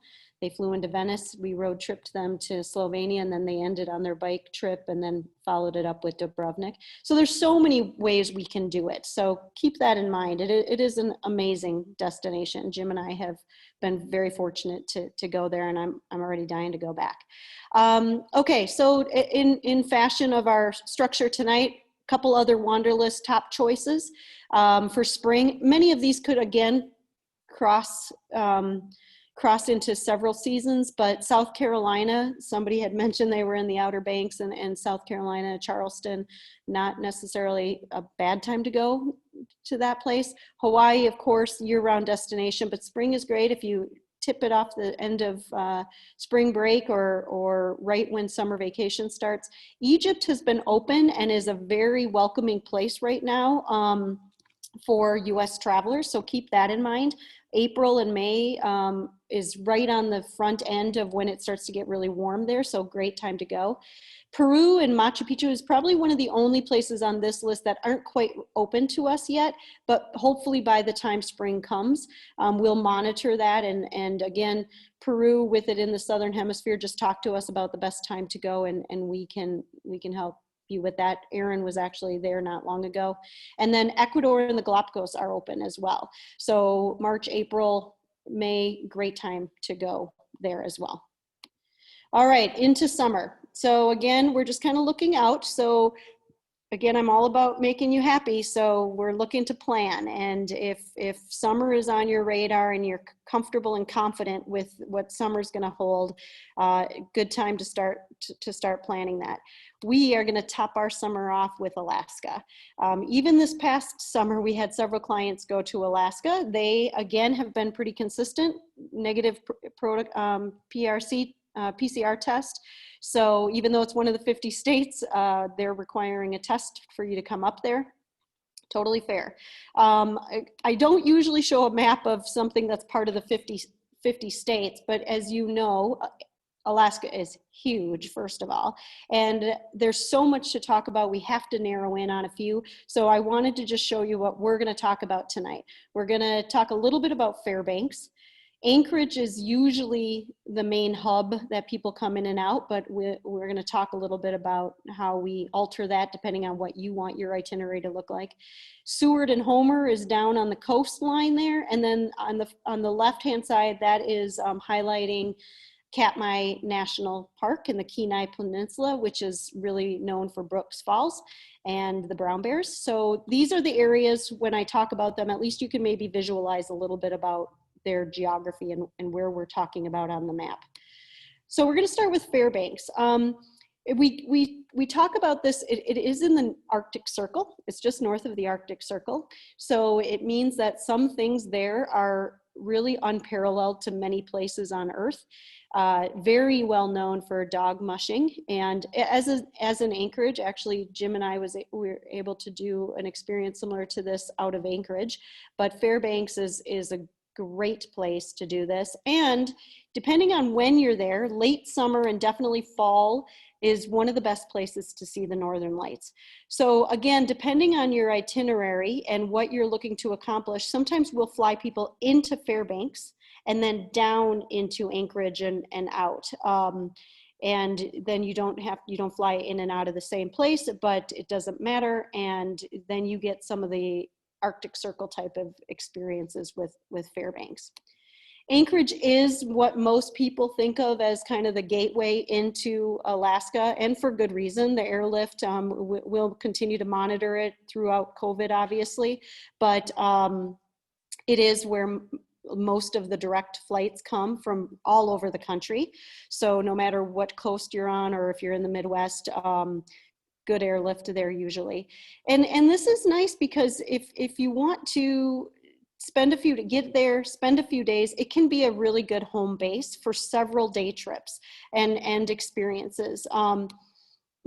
They flew into Venice, we road tripped them to Slovenia, and then they ended on their bike trip and then followed it up with Dubrovnik. So there's so many ways we can do it. So keep that in mind. It is an amazing destination. Jim and I have been very fortunate to go there, and I'm already dying to go back. Okay, so in fashion of our structure tonight, a couple other Wanderlist top choices for spring. Many of these could again cross into several seasons, but South Carolina, somebody had mentioned they were in the Outer Banks and South Carolina, Charleston, not necessarily a bad time to go to that place. Hawaii, of course, year-round destination, but spring is great if you tip it off the end of spring break or right when summer vacation starts. Egypt has been open and is a very welcoming place right now for US travelers, so keep that in mind. April and May is right on the front end of when it starts to get really warm there, so great time to go. Peru and Machu Picchu is probably one of the only places on this list that aren't quite open to us yet, but hopefully by the time spring comes, we'll monitor that. And again, Peru with it in the Southern Hemisphere, just talk to us about the best time to go and we can help you with that. Aaron was actually there not long ago. And then Ecuador and the Galapagos are open as well. So March, April, May, great time to go there as well. All right, into summer. So again, we're just kind of looking out. So again, I'm all about making you happy. So we're looking to plan. And if summer is on your radar and you're comfortable and confident with what summer's going to hold, good time to start planning that. We are going to top our summer off with Alaska. Even this past summer, we had several clients go to Alaska. They, again, have been pretty consistent, negative PRC PCR test. So even though it's one of the 50 states, they're requiring a test for you to come up there. Totally fair. I don't usually show a map of something that's part of the 50 states, but as you know, Alaska is huge, first of all, and there's so much to talk about. We have to narrow in on a few. So I wanted to just show you what we're going to talk about tonight. We're going to talk a little bit about Fairbanks. Anchorage is usually the main hub that people come in and out, but we're going to talk a little bit about how we alter that depending on what you want your itinerary to look like. Seward and Homer is down on the coastline there, and then on the left-hand side, that is highlighting Katmai National Park in the Kenai Peninsula, which is really known for Brooks Falls and the brown bears. So these are the areas, when I talk about them, at least you can maybe visualize a little bit about their geography and where we're talking about on the map. So we're going to start with Fairbanks. We talk about this, it is in the Arctic Circle. It's just north of the Arctic Circle. So it means that some things there are really unparalleled to many places on Earth. Very well known for dog mushing. And as an Anchorage, actually, Jim and I we were able to do an experience similar to this out of Anchorage, but Fairbanks is a great place to do this. And depending on when you're there, late summer and definitely fall is one of the best places to see the northern lights. So again, depending on your itinerary and what you're looking to accomplish, sometimes we'll fly people into Fairbanks and then down into Anchorage and out. And then you don't fly in and out of the same place, but it doesn't matter. And then you get some of the Arctic Circle type of experiences with Fairbanks. Anchorage is what most people think of as kind of the gateway into Alaska, and for good reason. The airlift, we'll continue to monitor it throughout COVID, obviously, but it is where most of the direct flights come from all over the country. So no matter what coast you're on, or if you're in the Midwest, good airlift there usually. And this is nice because if you want to spend a few days, it can be a really good home base for several day trips and experiences.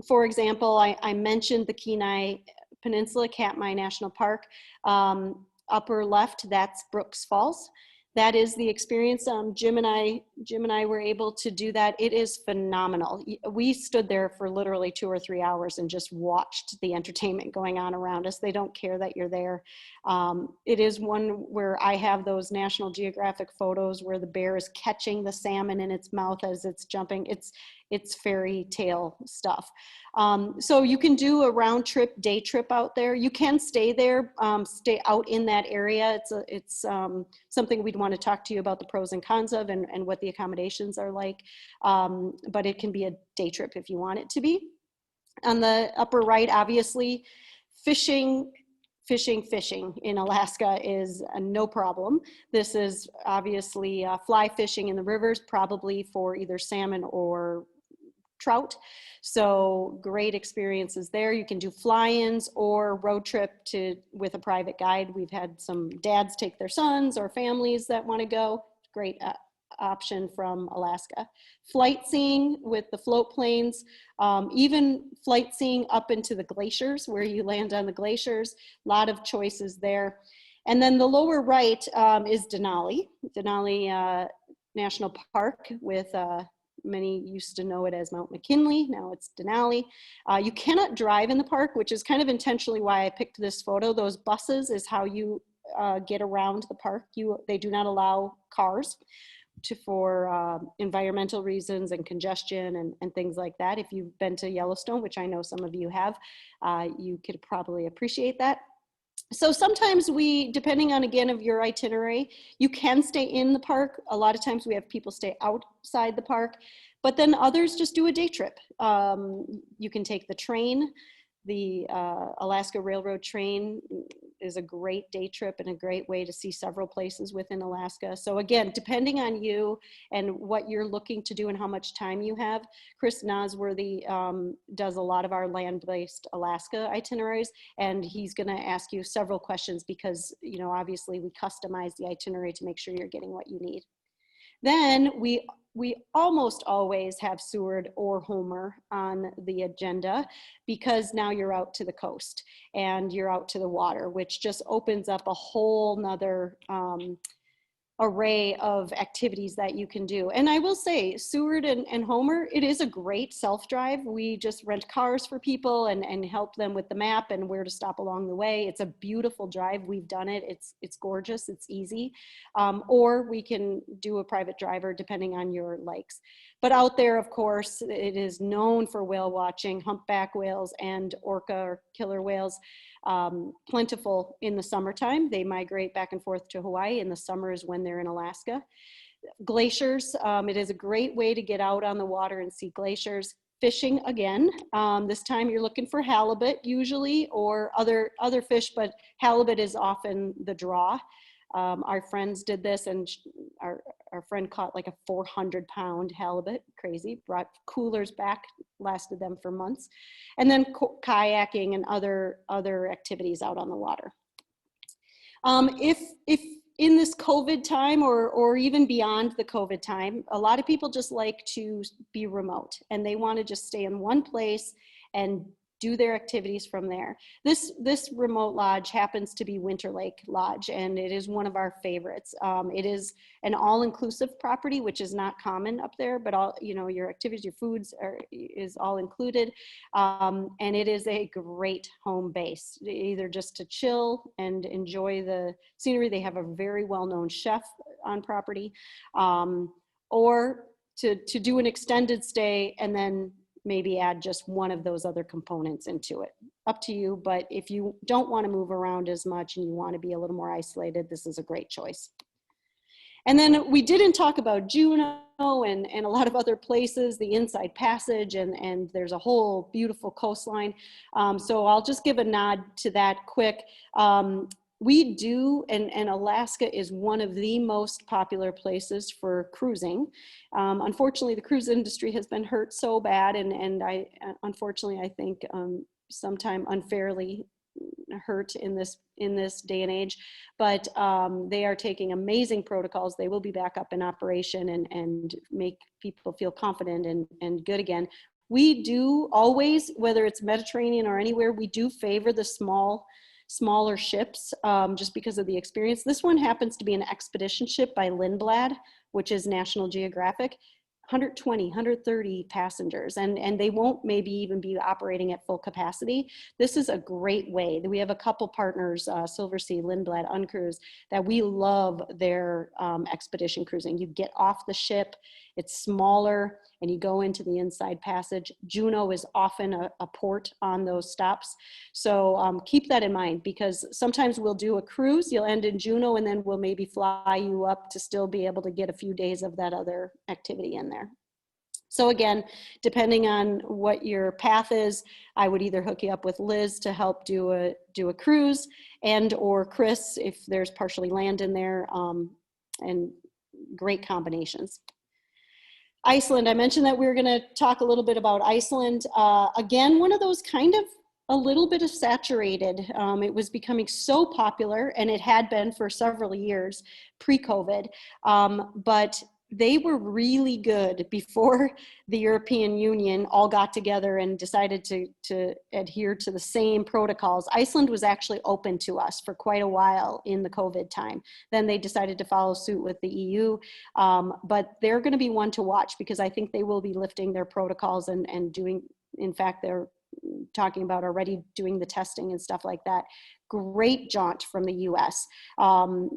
For example, I mentioned the Kenai Peninsula, Katmai National Park. Upper left, that's Brooks Falls. That is the experience. Jim and I were able to do that. It is phenomenal. We stood there for literally 2 or 3 hours and just watched the entertainment going on around us. They don't care that you're there. It is one where I have those National Geographic photos where the bear is catching the salmon in its mouth as it's jumping. It's fairy tale stuff. So you can do a round trip, day trip out there. You can stay there, stay out in that area. It's something we'd want to talk to you about the pros and cons of and what the accommodations are like. But it can be a day trip if you want it to be. On the upper right, obviously, fishing in Alaska is no problem. This is obviously fly fishing in the rivers, probably for either salmon or trout. So great experiences there. You can do fly-ins or road trip with a private guide. We've had some dads take their sons or families that want to go. Great option from Alaska. Flight seeing with the float planes, even flight seeing up into the glaciers where you land on the glaciers. A lot of choices there. And then the lower right is Denali National Park with many used to know it as Mount McKinley. Now it's Denali. You cannot drive in the park, which is kind of intentionally why I picked this photo. Those buses is how you get around the park. They do not allow cars for environmental reasons and congestion and things like that. If you've been to Yellowstone, which I know some of you have, you could probably appreciate that. So sometimes depending on, again, of your itinerary, you can stay in the park. A lot of times we have people stay outside the park, but then others just do a day trip. You can take the train. The Alaska Railroad train is a great day trip and a great way to see several places within Alaska. So again, depending on you and what you're looking to do and how much time you have, Chris Nosworthy does a lot of our land-based Alaska itineraries, and he's gonna ask you several questions because, you know, obviously we customize the itinerary to make sure you're getting what you need. Then we we almost always have Seward or Homer on the agenda, because now you're out to the coast and you're out to the water, which just opens up a whole nother array of activities that you can do. And I will say, Seward and Homer, it is a great self-drive. We just rent cars for people and help them with the map and where to stop along the way. It's a beautiful drive. We've done it. It's gorgeous. It's easy. Or we can do a private driver depending on your likes. But out there, of course, it is known for whale watching, humpback whales and orca or killer whales. Plentiful in the summertime. They migrate back and forth to Hawaii. In the summer is when they're in Alaska. Glaciers, it is a great way to get out on the water and see glaciers. Fishing again, this time you're looking for halibut usually, or other fish, but halibut is often the draw. Our friends did this, and our friend caught like a 400-pound halibut, crazy, brought coolers back, lasted them for months. And then kayaking and other activities out on the water. If in this COVID time or even beyond the COVID time, a lot of people just like to be remote and they want to just stay in one place and do their activities from there. This remote lodge happens to be Winter Lake Lodge, and it is one of our favorites. It is an all-inclusive property, which is not common up there, but all, you know, your activities, your foods is all included. And it is a great home base, either just to chill and enjoy the scenery. They have a very well-known chef on property, or to do an extended stay and then maybe add just one of those other components into it. Up to you, but if you don't want to move around as much and you want to be a little more isolated, this is a great choice. And then we didn't talk about Juneau and a lot of other places, the Inside Passage, and there's a whole beautiful coastline. So I'll just give a nod to that quick. We do, and Alaska is one of the most popular places for cruising. Unfortunately, the cruise industry has been hurt so bad, and unfortunately, I think sometime unfairly hurt in this day and age, but they are taking amazing protocols. They will be back up in operation and make people feel confident and good again. We do always, whether it's Mediterranean or anywhere, we do favor the smaller ships, just because of the experience. This one happens to be an expedition ship by Lindblad, which is National Geographic, 120, 130 passengers, and they won't maybe even be operating at full capacity. This is a great way. We have a couple partners, Silversea, Lindblad, Uncruise, that we love their expedition cruising. You get off the ship, it's smaller, and you go into the Inside Passage. Juneau is often a port on those stops. So keep that in mind, because sometimes we'll do a cruise, you'll end in Juneau, and then we'll maybe fly you up to still be able to get a few days of that other activity in there. So again, depending on what your path is, I would either hook you up with Liz to help do a cruise, and or Chris if there's partially land in there, and great combinations. Iceland, I mentioned that we were going to talk a little bit about Iceland. Again, one of those kind of a little bit of saturated. It was becoming so popular, and it had been for several years pre-COVID, but they were really good before the European Union all got together and decided to adhere to the same protocols. Iceland was actually open to us for quite a while in the COVID time. Then they decided to follow suit with the EU, but they're going to be one to watch, because I think they will be lifting their protocols and doing, in fact, they're talking about already doing the testing and stuff like that. Great jaunt from the US.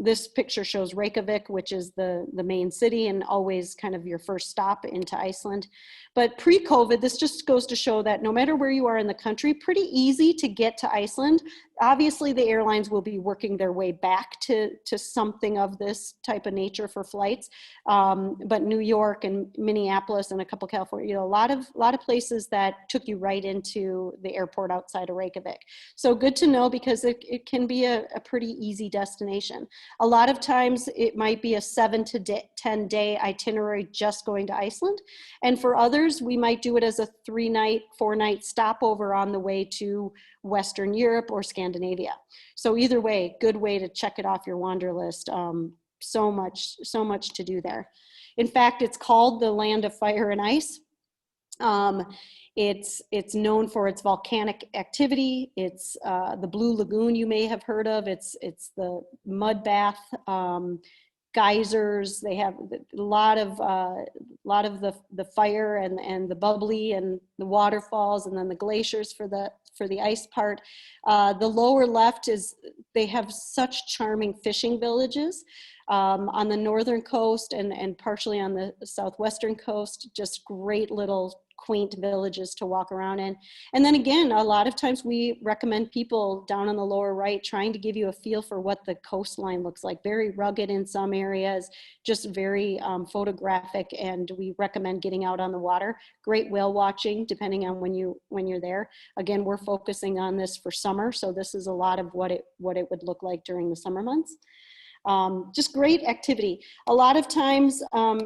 This picture shows Reykjavik, which is the main city and always kind of your first stop into Iceland. But pre-COVID, this just goes to show that no matter where you are in the country, pretty easy to get to Iceland. Obviously, the airlines will be working their way back to something of this type of nature for flights. But New York and Minneapolis and a couple California, you know, a lot of places that took you right into the airport outside of Reykjavik. So good to know, because it can be a pretty easy destination. A lot of times it might be a 7 to 10 day itinerary just going to Iceland. And for others, we might do it as a 3-night, 4-night stopover on the way to Western Europe or Scandinavia. So either way, good way to check it off your Wanderlist so much to do there. In fact, it's called the Land of Fire and Ice. It's known for its volcanic activity. It's the Blue Lagoon you may have heard of. It's the mud bath, geysers. They have a lot of the fire and the bubbly and the waterfalls, and then the glaciers for the ice part. The lower left is, they have such charming fishing villages on the northern coast and partially on the southwestern coast. Just great little quaint villages to walk around in. And then again, a lot of times we recommend people down on the lower right trying to give you a feel for what the coastline looks like. Very rugged in some areas, just very photographic, and we recommend getting out on the water. Great whale watching depending on when you're there. Again, we're focusing on this for summer, so this is a lot of what it would look like during the summer months. Just great activity. A lot of times,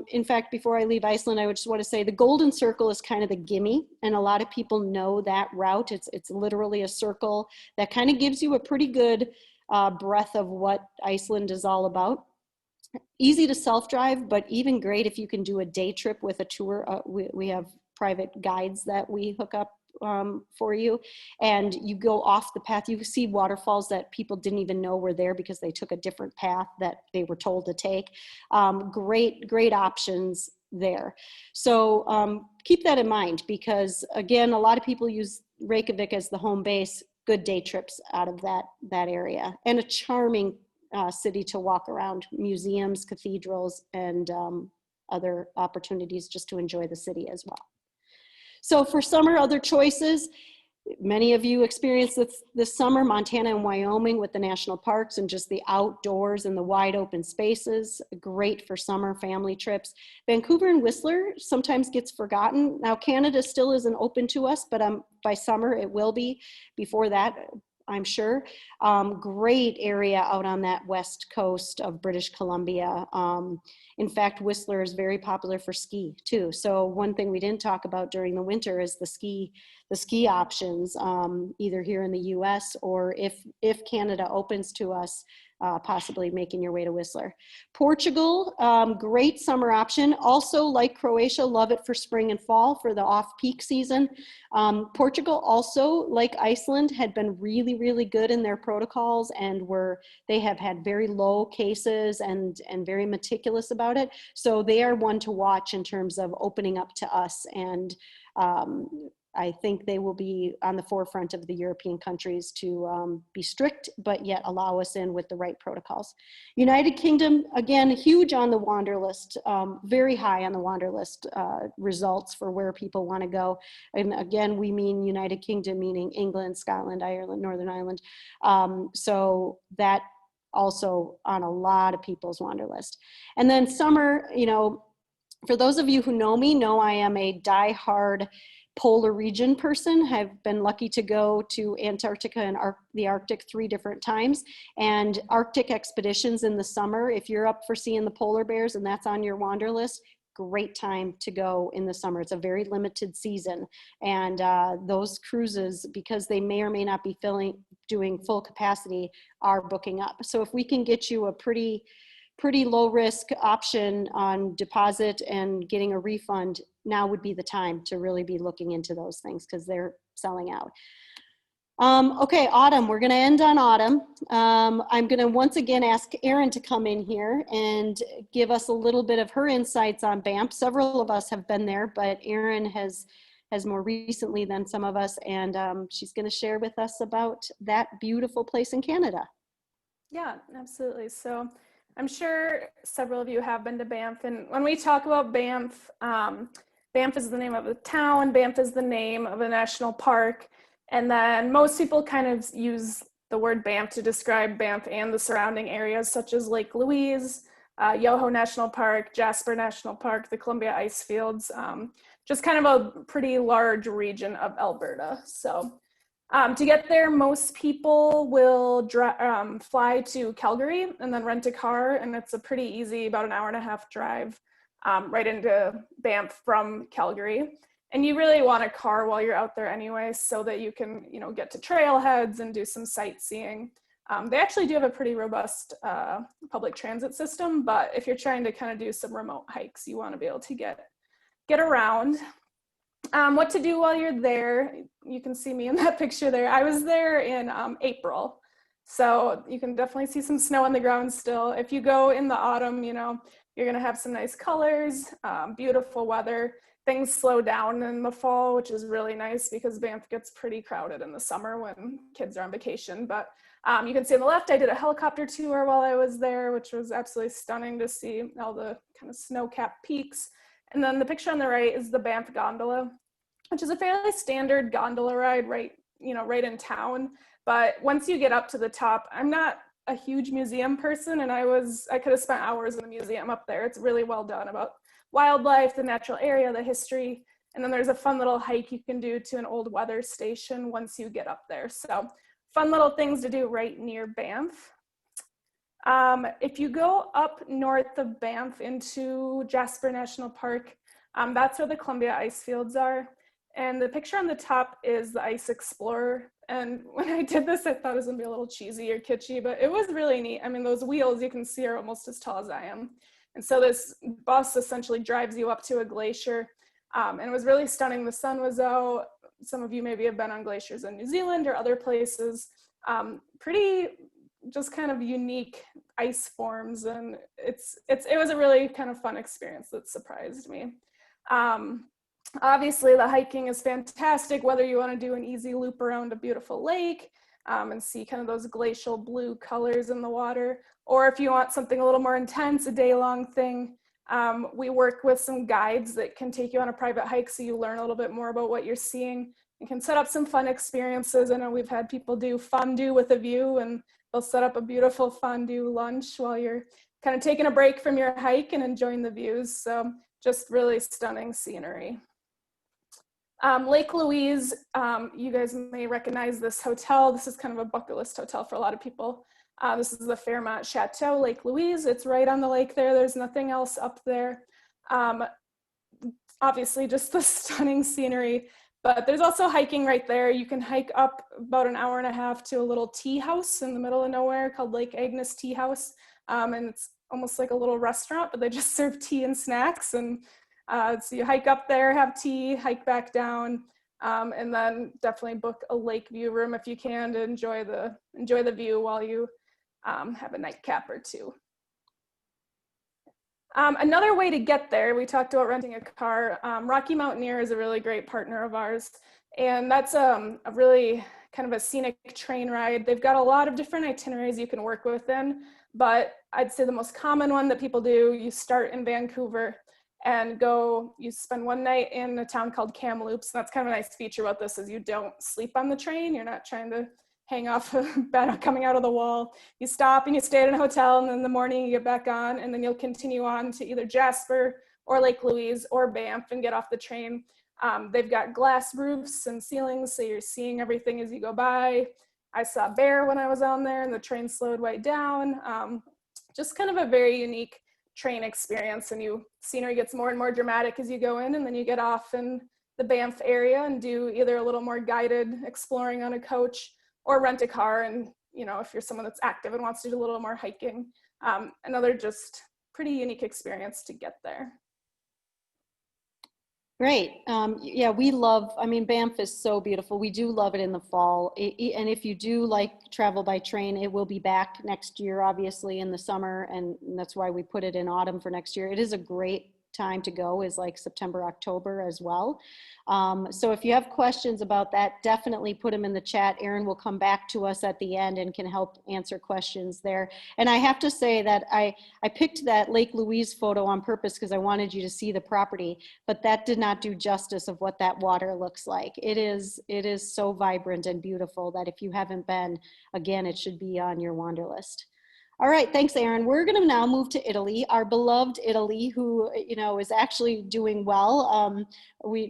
in fact, before I leave Iceland, I would just want to say the Golden Circle is kind of the gimme, and a lot of people know that route. It's literally a circle that kind of gives you a pretty good breadth of what Iceland is all about. Easy to self-drive, but even great if you can do a day trip with a tour. We have private guides that we hook up for you, and you go off the path. You see waterfalls that people didn't even know were there because they took a different path that they were told to take. Great options there. So keep that in mind, because again, a lot of people use Reykjavik as the home base. Good day trips out of that area, and a charming city to walk around. Museums, cathedrals, and other opportunities just to enjoy the city as well. So for summer, other choices, many of you experienced this summer, Montana and Wyoming with the national parks and just the outdoors and the wide open spaces. Great for summer family trips. Vancouver and Whistler sometimes gets forgotten. Now Canada still isn't open to us, but by summer it will be. Before that, I'm sure. Great area out on that west coast of British Columbia. In fact, Whistler is very popular for ski too. So one thing we didn't talk about during the winter is the ski options, either here in the US or if Canada opens to us, possibly making your way to Whistler. Portugal, great summer option. Also, like Croatia, love it for spring and fall for the off-peak season. Portugal also, like Iceland, had been really, really good in their protocols, and they have had very low cases and very meticulous about it. So they are one to watch in terms of opening up to us, and I think they will be on the forefront of the European countries to be strict, but yet allow us in with the right protocols. United Kingdom, again, huge on the Wanderlist, very high on the Wanderlist results for where people want to go. And again, we mean United Kingdom, meaning England, Scotland, Ireland, Northern Ireland. So that also on a lot of people's Wanderlist. And then summer, for those of you who know me, know I am a diehard polar region person. I've been lucky to go to Antarctica and the Arctic 3 different times, and Arctic expeditions in the summer. If you're up for seeing the polar bears and that's on your Wanderlist, great time to go in the summer. It's a very limited season, and those cruises, because they may or may not be doing full capacity, are booking up. So if we can get you a pretty low risk option on deposit and getting a refund, now would be the time to really be looking into those things, because they're selling out. Okay, autumn, we're gonna end on autumn. I'm gonna once again ask Erin to come in here and give us a little bit of her insights on Banff. Several of us have been there, but Erin has more recently than some of us, and she's gonna share with us about that beautiful place in Canada. Yeah, absolutely. So I'm sure several of you have been to Banff, and when we talk about Banff, Banff is the name of a town, Banff is the name of a national park, and then most people kind of use the word Banff to describe Banff and the surrounding areas such as Lake Louise, Yoho National Park, Jasper National Park, the Columbia Ice Fields, just kind of a pretty large region of Alberta. So to get there, most people will fly to Calgary and then rent a car, and it's a pretty easy, about an hour-and-a-half drive right into Banff from Calgary. And you really want a car while you're out there anyway, so that you can, get to trailheads and do some sightseeing. They actually do have a pretty robust public transit system, but if you're trying to kind of do some remote hikes, you want to be able to get around. What to do while you're there, you can see me in that picture there. I was there in April, so you can definitely see some snow on the ground still. If you go in the autumn, you know, you're gonna have some nice colors, beautiful weather. Things slow down in the fall, which is really nice because Banff gets pretty crowded in the summer when kids are on vacation. But you can see on the left, I did a helicopter tour while I was there, which was absolutely stunning to see all the kind of snow-capped peaks. And then the picture on the right is the Banff gondola, which is a fairly standard gondola ride right in town. But once you get up to the top, I'm not a huge museum person, and I could have spent hours in the museum up there. It's really well done about wildlife, the natural area, the history. And then there's a fun little hike you can do to an old weather station once you get up there. So fun little things to do right near Banff. If you go up north of Banff into Jasper National Park, that's where the Columbia ice fields are. And the picture on the top is the Ice Explorer. And when I did this, I thought it was gonna be a little cheesy or kitschy, but it was really neat. I mean, those wheels you can see are almost as tall as I am. And so this bus essentially drives you up to a glacier. And it was really stunning. The sun was out. Some of you maybe have been on glaciers in New Zealand or other places. Pretty just kind of unique ice forms. And it was a really kind of fun experience that surprised me. Obviously the hiking is fantastic, whether you want to do an easy loop around a beautiful lake and see kind of those glacial blue colors in the water, or if you want something a little more intense, a day-long thing. We work with some guides that can take you on a private hike so you learn a little bit more about what you're seeing and can set up some fun experiences. I know we've had people do fondue with a view, and they'll set up a beautiful fondue lunch while you're kind of taking a break from your hike and enjoying the views. So just really stunning scenery. Lake Louise, you guys may recognize this hotel. This is kind of a bucket list hotel for a lot of people. This is the Fairmont Chateau, Lake Louise. It's right on the lake there. There's nothing else up there. Obviously just the stunning scenery, but there's also hiking right there. You can hike up about an hour and a half to a little tea house in the middle of nowhere called Lake Agnes Tea House. And it's almost like a little restaurant, but they just serve tea and snacks. And so you hike up there, have tea, hike back down, and then definitely book a lake view room if you can to enjoy the view while you have a nightcap or two. Another way to get there, we talked about renting a car. Rocky Mountaineer is a really great partner of ours, and that's a really kind of a scenic train ride. They've got a lot of different itineraries you can work within, but I'd say the most common one that people do, you start in Vancouver and you spend one night in a town called Kamloops. And that's kind of a nice feature about this is you don't sleep on the train. You're not trying to hang off a bed coming out of the wall. You stop and you stay in a hotel, and then in the morning you get back on, and then you'll continue on to either Jasper or Lake Louise or Banff and get off the train. They've got glass roofs and ceilings, so you're seeing everything as you go by. I saw a bear when I was on there, and the train slowed way down. Just kind of a very unique train experience, and scenery gets more and more dramatic as you go in, and then you get off in the Banff area and do either a little more guided exploring on a coach or rent a car. And if you're someone that's active and wants to do a little more hiking, another just pretty unique experience to get there. Great. Yeah, Banff is so beautiful. We do love it in the fall. And if you do like travel by train, it will be back next year, obviously in the summer. And that's why we put it in autumn for next year. It is a great time to go, is like September, October as well. So if you have questions about that, definitely put them in the chat. Erin will come back to us at the end and can help answer questions there. And I have to say that I picked that Lake Louise photo on purpose because I wanted you to see the property, but that did not do justice of what that water looks like. It is so vibrant and beautiful that if you haven't been, again, it should be on your Wanderlist. All right, thanks, Erin. We're going to now move to Italy, our beloved Italy, who is actually doing well.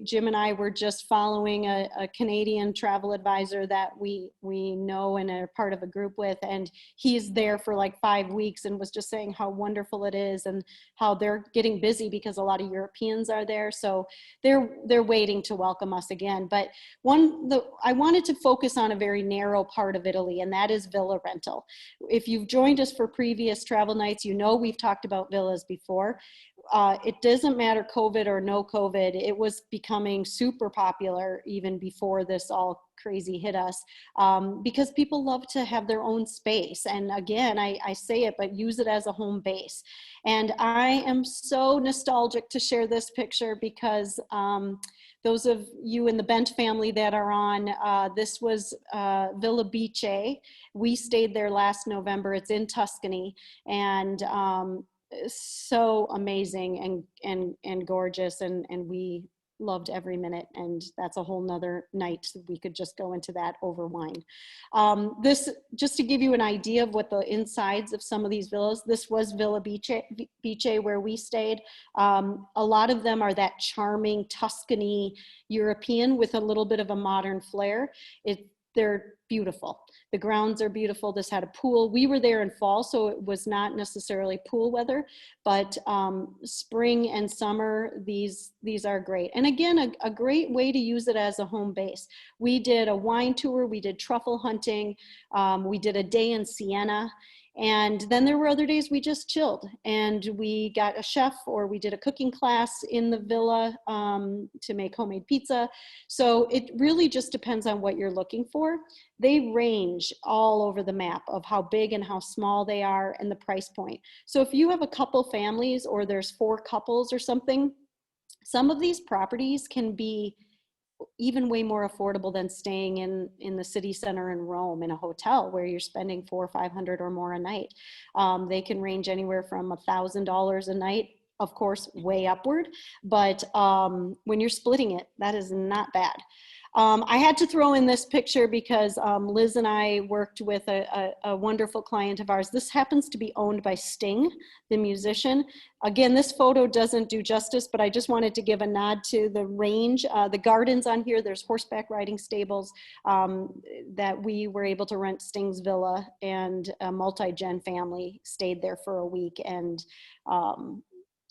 Jim and I were just following a Canadian travel advisor that we know and are part of a group with, and he's there for like 5 weeks and was just saying how wonderful it is and how they're getting busy because a lot of Europeans are there. So they're waiting to welcome us again. But I wanted to focus on a very narrow part of Italy, and that is villa rental. If you've joined us for previous travel nights, we've talked about villas before. It doesn't matter COVID or no COVID, it was becoming super popular even before this all crazy hit us, because people love to have their own space. And again, I say it, but use it as a home base. And I am so nostalgic to share this picture because those of you in the Bent family that are on, this was Villa Bice. We stayed there last November. It's in Tuscany, and so amazing and gorgeous, and we loved every minute, and that's a whole nother night. We could just go into that over wine. This, just to give you an idea of what the insides of some of these villas, this was Villa Bice where we stayed. A lot of them are that charming Tuscany European with a little bit of a modern flair. They're beautiful. The grounds are beautiful. This had a pool. We were there in fall, so it was not necessarily pool weather, but spring and summer, these are great. And again, a great way to use it as a home base. We did a wine tour. We did truffle hunting. We did a day in Siena. And then there were other days we just chilled, and we got a chef, or we did a cooking class in the villa to make homemade pizza. So it really just depends on what you're looking for. They range all over the map of how big and how small they are and the price point. So if you have a couple families, or there's 4 couples or something, some of these properties can be even way more affordable than staying in the city center in Rome in a hotel where you're spending $400 or $500 or more a night. They can range anywhere from $1,000 a night, of course, way upward. But when you're splitting it, that is not bad. I had to throw in this picture because Liz and I worked with a wonderful client of ours. This happens to be owned by Sting, the musician. Again, this photo doesn't do justice, but I just wanted to give a nod to the range. The gardens on here, there's horseback riding stables that we were able to rent Sting's villa, and a multi-gen family stayed there for a week and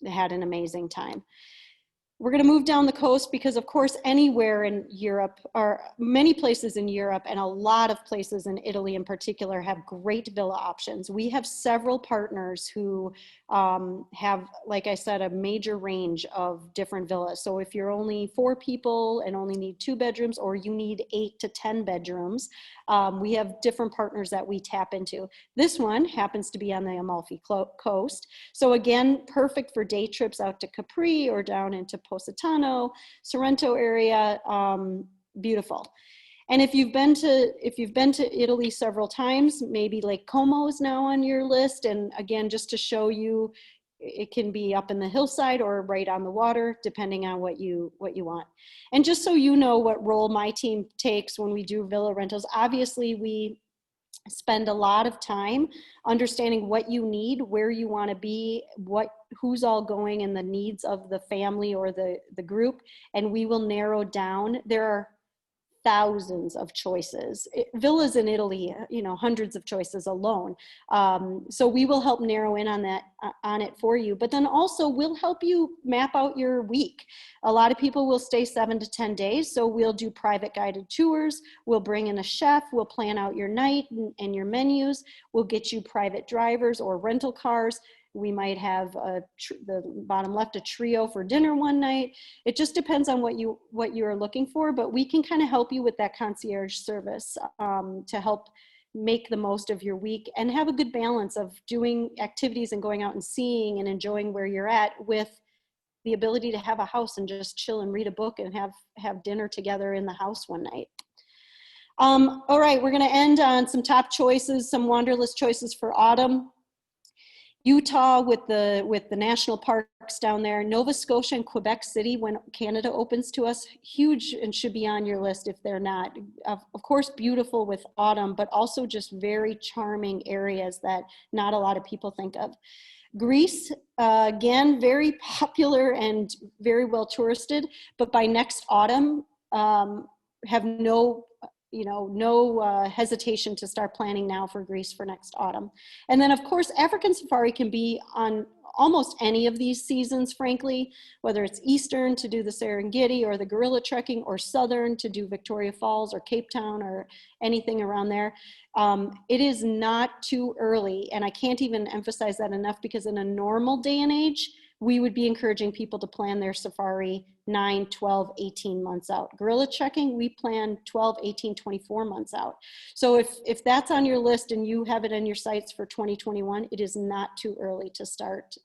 had an amazing time. We're going to move down the coast because, of course, anywhere in Europe, or many places in Europe, and a lot of places in Italy in particular, have great villa options. We have several partners who have, like I said, a major range of different villas. So if you're only 4 people and only need 2 bedrooms, or you need 8 to 10 bedrooms, we have different partners that we tap into. This one happens to be on the Amalfi Coast. So again, perfect for day trips out to Capri or down into Positano, Sorrento area. Beautiful. And if you've been to Italy several times, maybe Lake Como is now on your list. And again, just to show you, it can be up in the hillside or right on the water, depending on what you want. And just so you know what role my team takes when we do villa rentals, obviously we spend a lot of time understanding what you need, where you want to be, who's all going, and the needs of the family or the group, and we will narrow down. There are thousands of choices. Villas in Italy, hundreds of choices alone. So we will help narrow in on it for you, but then also we'll help you map out your week. A lot of people will stay 7 to 10 days. So we'll do private guided tours. We'll bring in a chef. We'll plan out your night and your menus. We'll get you private drivers or rental cars. We might have the bottom left, a trio for dinner one night. It just depends on what you are looking for, but we can kind of help you with that concierge service to help make the most of your week and have a good balance of doing activities and going out and seeing and enjoying where you're at, with the ability to have a house and just chill and read a book and have dinner together in the house one night. All right, we're going to end on some top choices, some Wanderlist choices for autumn. Utah with the national parks down there, Nova Scotia and Quebec City when Canada opens to us, huge and should be on your list if they're not. Of course, beautiful with autumn, but also just very charming areas that not a lot of people think of. Greece, again, very popular and very well touristed, but by next autumn, have no hesitation to start planning now for Greece for next autumn. And then of course, African safari can be on almost any of these seasons, frankly, whether it's Eastern to do the Serengeti or the gorilla trekking, or Southern to do Victoria Falls or Cape Town or anything around there. It is not too early. And I can't even emphasize that enough, because in a normal day and age, we would be encouraging people to plan their safari 9, 12, 18 months out. Gorilla trekking, we plan 12, 18, 24 months out. So if that's on your list and you have it in your sights for 2021, it is not too early to start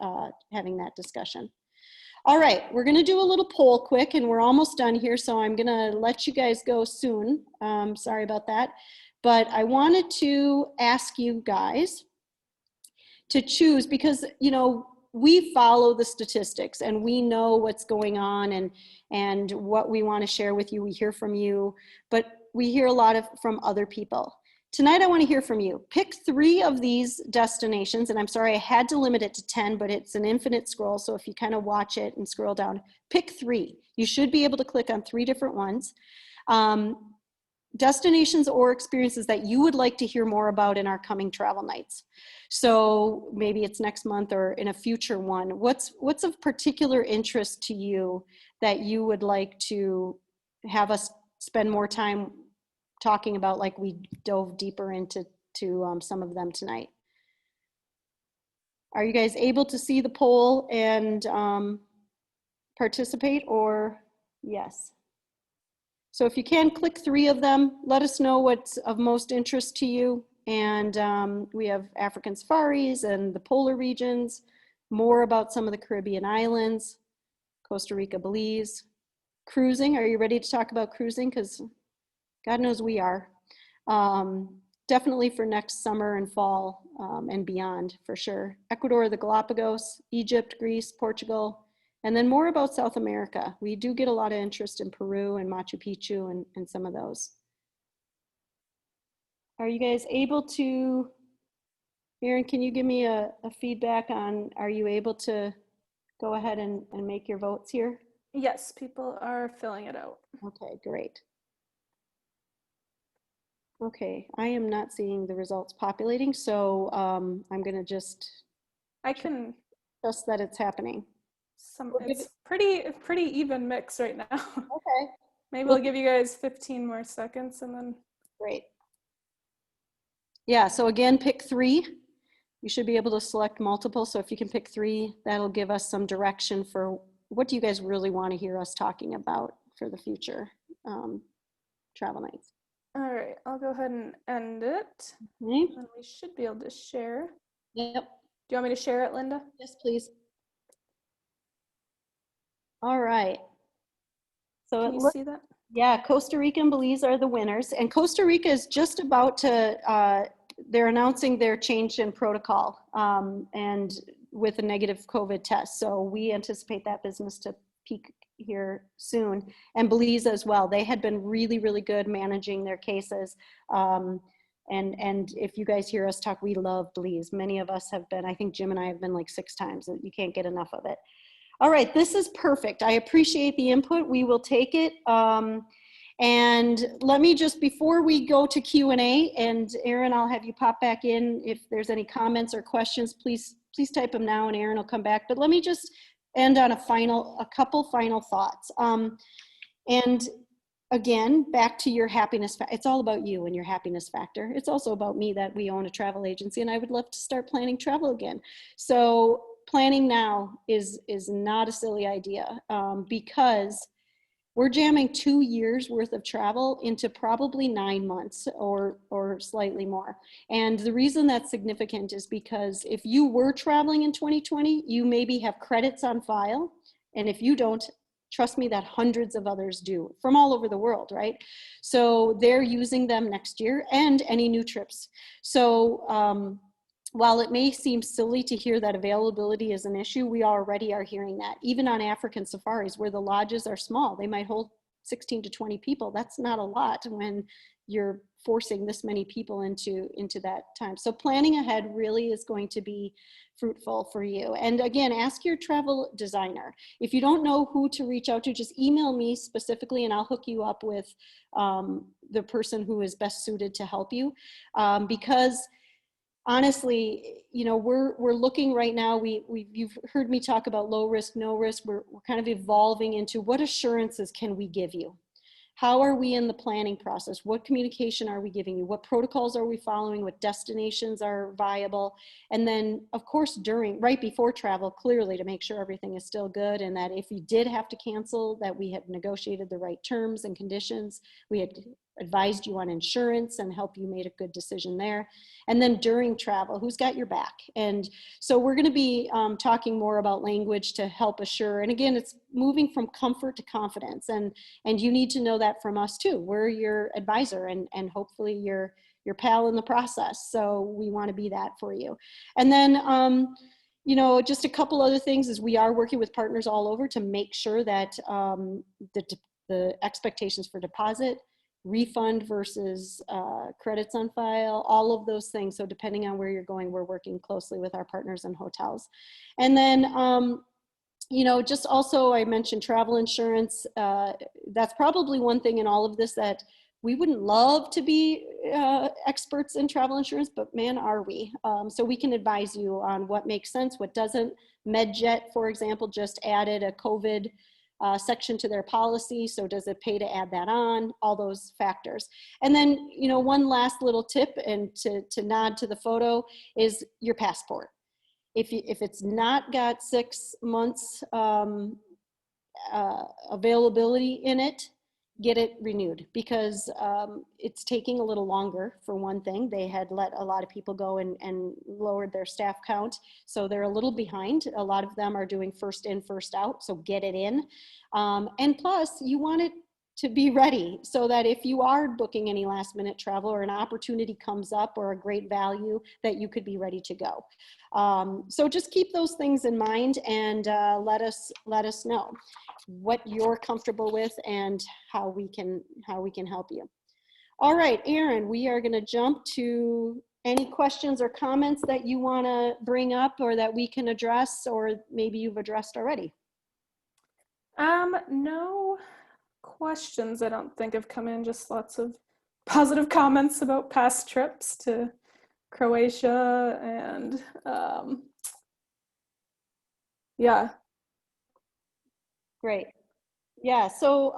having that discussion. All right, we're gonna do a little poll quick, and we're almost done here, so I'm gonna let you guys go soon. Sorry about that. But I wanted to ask you guys to choose, because, you know, we follow the statistics and we know what's going on and what we want to share with you. We hear from you, but we hear a lot from other people. Tonight, I want to hear from you. Pick 3 of these destinations, and I'm sorry I had to limit it to 10, but it's an infinite scroll, so if you kind of watch it and scroll down, pick 3. You should be able to click on 3 different ones. Destinations or experiences that you would like to hear more about in our coming travel nights. So maybe it's next month or in a future one. What's of particular interest to you that you would like to have us spend more time talking about, like we dove deeper into some of them tonight? Are you guys able to see the poll and participate, or yes? So if you can, click 3 of them. Let us know what's of most interest to you. And we have African safaris and the polar regions, more about some of the Caribbean islands, Costa Rica, Belize. Cruising, are you ready to talk about cruising? Because God knows we are. Definitely for next summer and fall and beyond, for sure. Ecuador, the Galapagos, Egypt, Greece, Portugal. And then more about South America. We do get a lot of interest in Peru and Machu Picchu and some of those. Are you guys able to, Erin, can you give me a feedback on, are you able to go ahead and make your votes here? Yes, people are filling it out. Okay, great. Okay, I am not seeing the results populating, so I'm gonna just I can trust that it's happening. It's pretty even mix right now. Okay. Maybe we'll give you guys 15 more seconds and then. Great. Yeah, so again, pick 3. You should be able to select multiple. So if you can pick 3, that'll give us some direction for what do you guys really want to hear us talking about for the future travel nights. All right, I'll go ahead and end it. Okay. And we should be able to share. Yep. Do you want me to share it, Linda? Yes, please. All right. So can you see that? Yeah, Costa Rica and Belize are the winners. And Costa Rica is just about to, they're announcing their change in protocol and with a negative COVID test. So we anticipate that business to peak here soon. And Belize as well. They had been really, really good managing their cases. And if you guys hear us talk, we love Belize. Many of us have been, I think Jim and I have been like 6 times. You can't get enough of it. All right, this is perfect. I appreciate the input. We will take it. And let me just, before we go to Q&A, and Erin, I'll have you pop back in. If there's any comments or questions, please type them now and Erin will come back. But let me just end on a couple final thoughts. And again, back to your happiness. It's all about you and your happiness factor. It's also about me that we own a travel agency and I would love to start planning travel again. So planning now is not a silly idea because we're jamming 2 years worth of travel into probably 9 months or slightly more. And the reason that's significant is because if you were traveling in 2020, you maybe have credits on file. And if you don't, trust me that hundreds of others do from all over the world, right? So they're using them next year and any new trips. So while it may seem silly to hear that availability is an issue, we already are hearing that. Even on African safaris where the lodges are small, they might hold 16 to 20 people. That's not a lot when you're forcing this many people into that time. So planning ahead really is going to be fruitful for you. And again, ask your travel designer. If you don't know who to reach out to, just email me specifically and I'll hook you up with the person who is best suited to help you. Because honestly, you know, we're looking right now, you've heard me talk about low risk, no risk. We're kind of evolving into what assurances can we give you? How are we in the planning process? What communication are we giving you? What protocols are we following? What destinations are viable? And then, of course, right before travel, clearly to make sure everything is still good, and that if you did have to cancel, that we had negotiated the right terms and conditions. We had advised you on insurance and help you made a good decision there. And then during travel, who's got your back? And so we're going to be talking more about language to help assure. And again, it's moving from comfort to confidence. And you need to know that from us too. We're your advisor and hopefully your pal in the process. So we want to be that for you. And then, you know, just a couple other things is we are working with partners all over to make sure that the expectations for deposit, refund versus credits on file, all of those things. So depending on where you're going, we're working closely with our partners and hotels. And then, you know, just also I mentioned travel insurance. That's probably one thing in all of this that we wouldn't love to be experts in travel insurance, but man, are we. So we can advise you on what makes sense, what doesn't. MedJet, for example, just added a COVID section to their policy. So does it pay to add that on? All those factors. And then, you know, one last little tip and to nod to the photo is your passport. If it's not got 6 months availability in it, get it renewed, because it's taking a little longer. For one thing, they had let a lot of people go and lowered their staff count, so they're a little behind. A lot of them are doing first in, first out, so get it in. And plus, you want it to be ready so that if you are booking any last minute travel or an opportunity comes up or a great value, that you could be ready to go. So just keep those things in mind and let us know what you're comfortable with and how we can help you. All right, Erin, we are going to jump to any questions or comments that you want to bring up or that we can address, or maybe you've addressed already. No questions I don't think have come in, just lots of positive comments about past trips to Croatia and yeah. Great. Yeah, so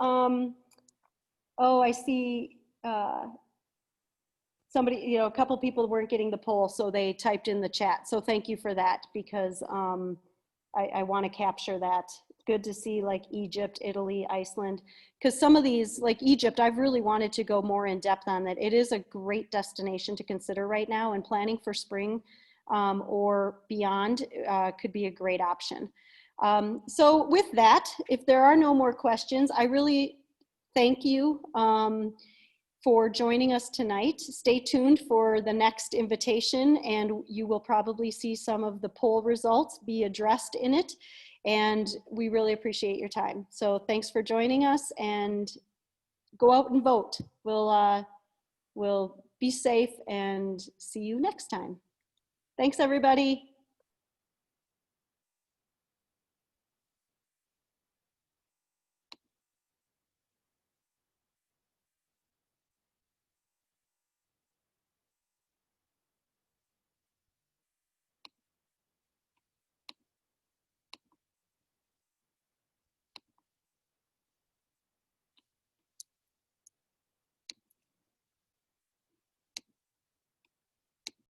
oh, I see somebody, you know, a couple people weren't getting the poll, so they typed in the chat. So thank you for that, because I want to capture that. Good to see like Egypt, Italy, Iceland, because some of these, like Egypt, I've really wanted to go more in depth on that. It is a great destination to consider right now, and planning for spring or beyond could be a great option. So with that, if there are no more questions, I really thank you for joining us tonight. Stay tuned for the next invitation, and you will probably see some of the poll results be addressed in it. And we really appreciate your time. So thanks for joining us, and go out and vote. We'll be safe and see you next time. Thanks, everybody.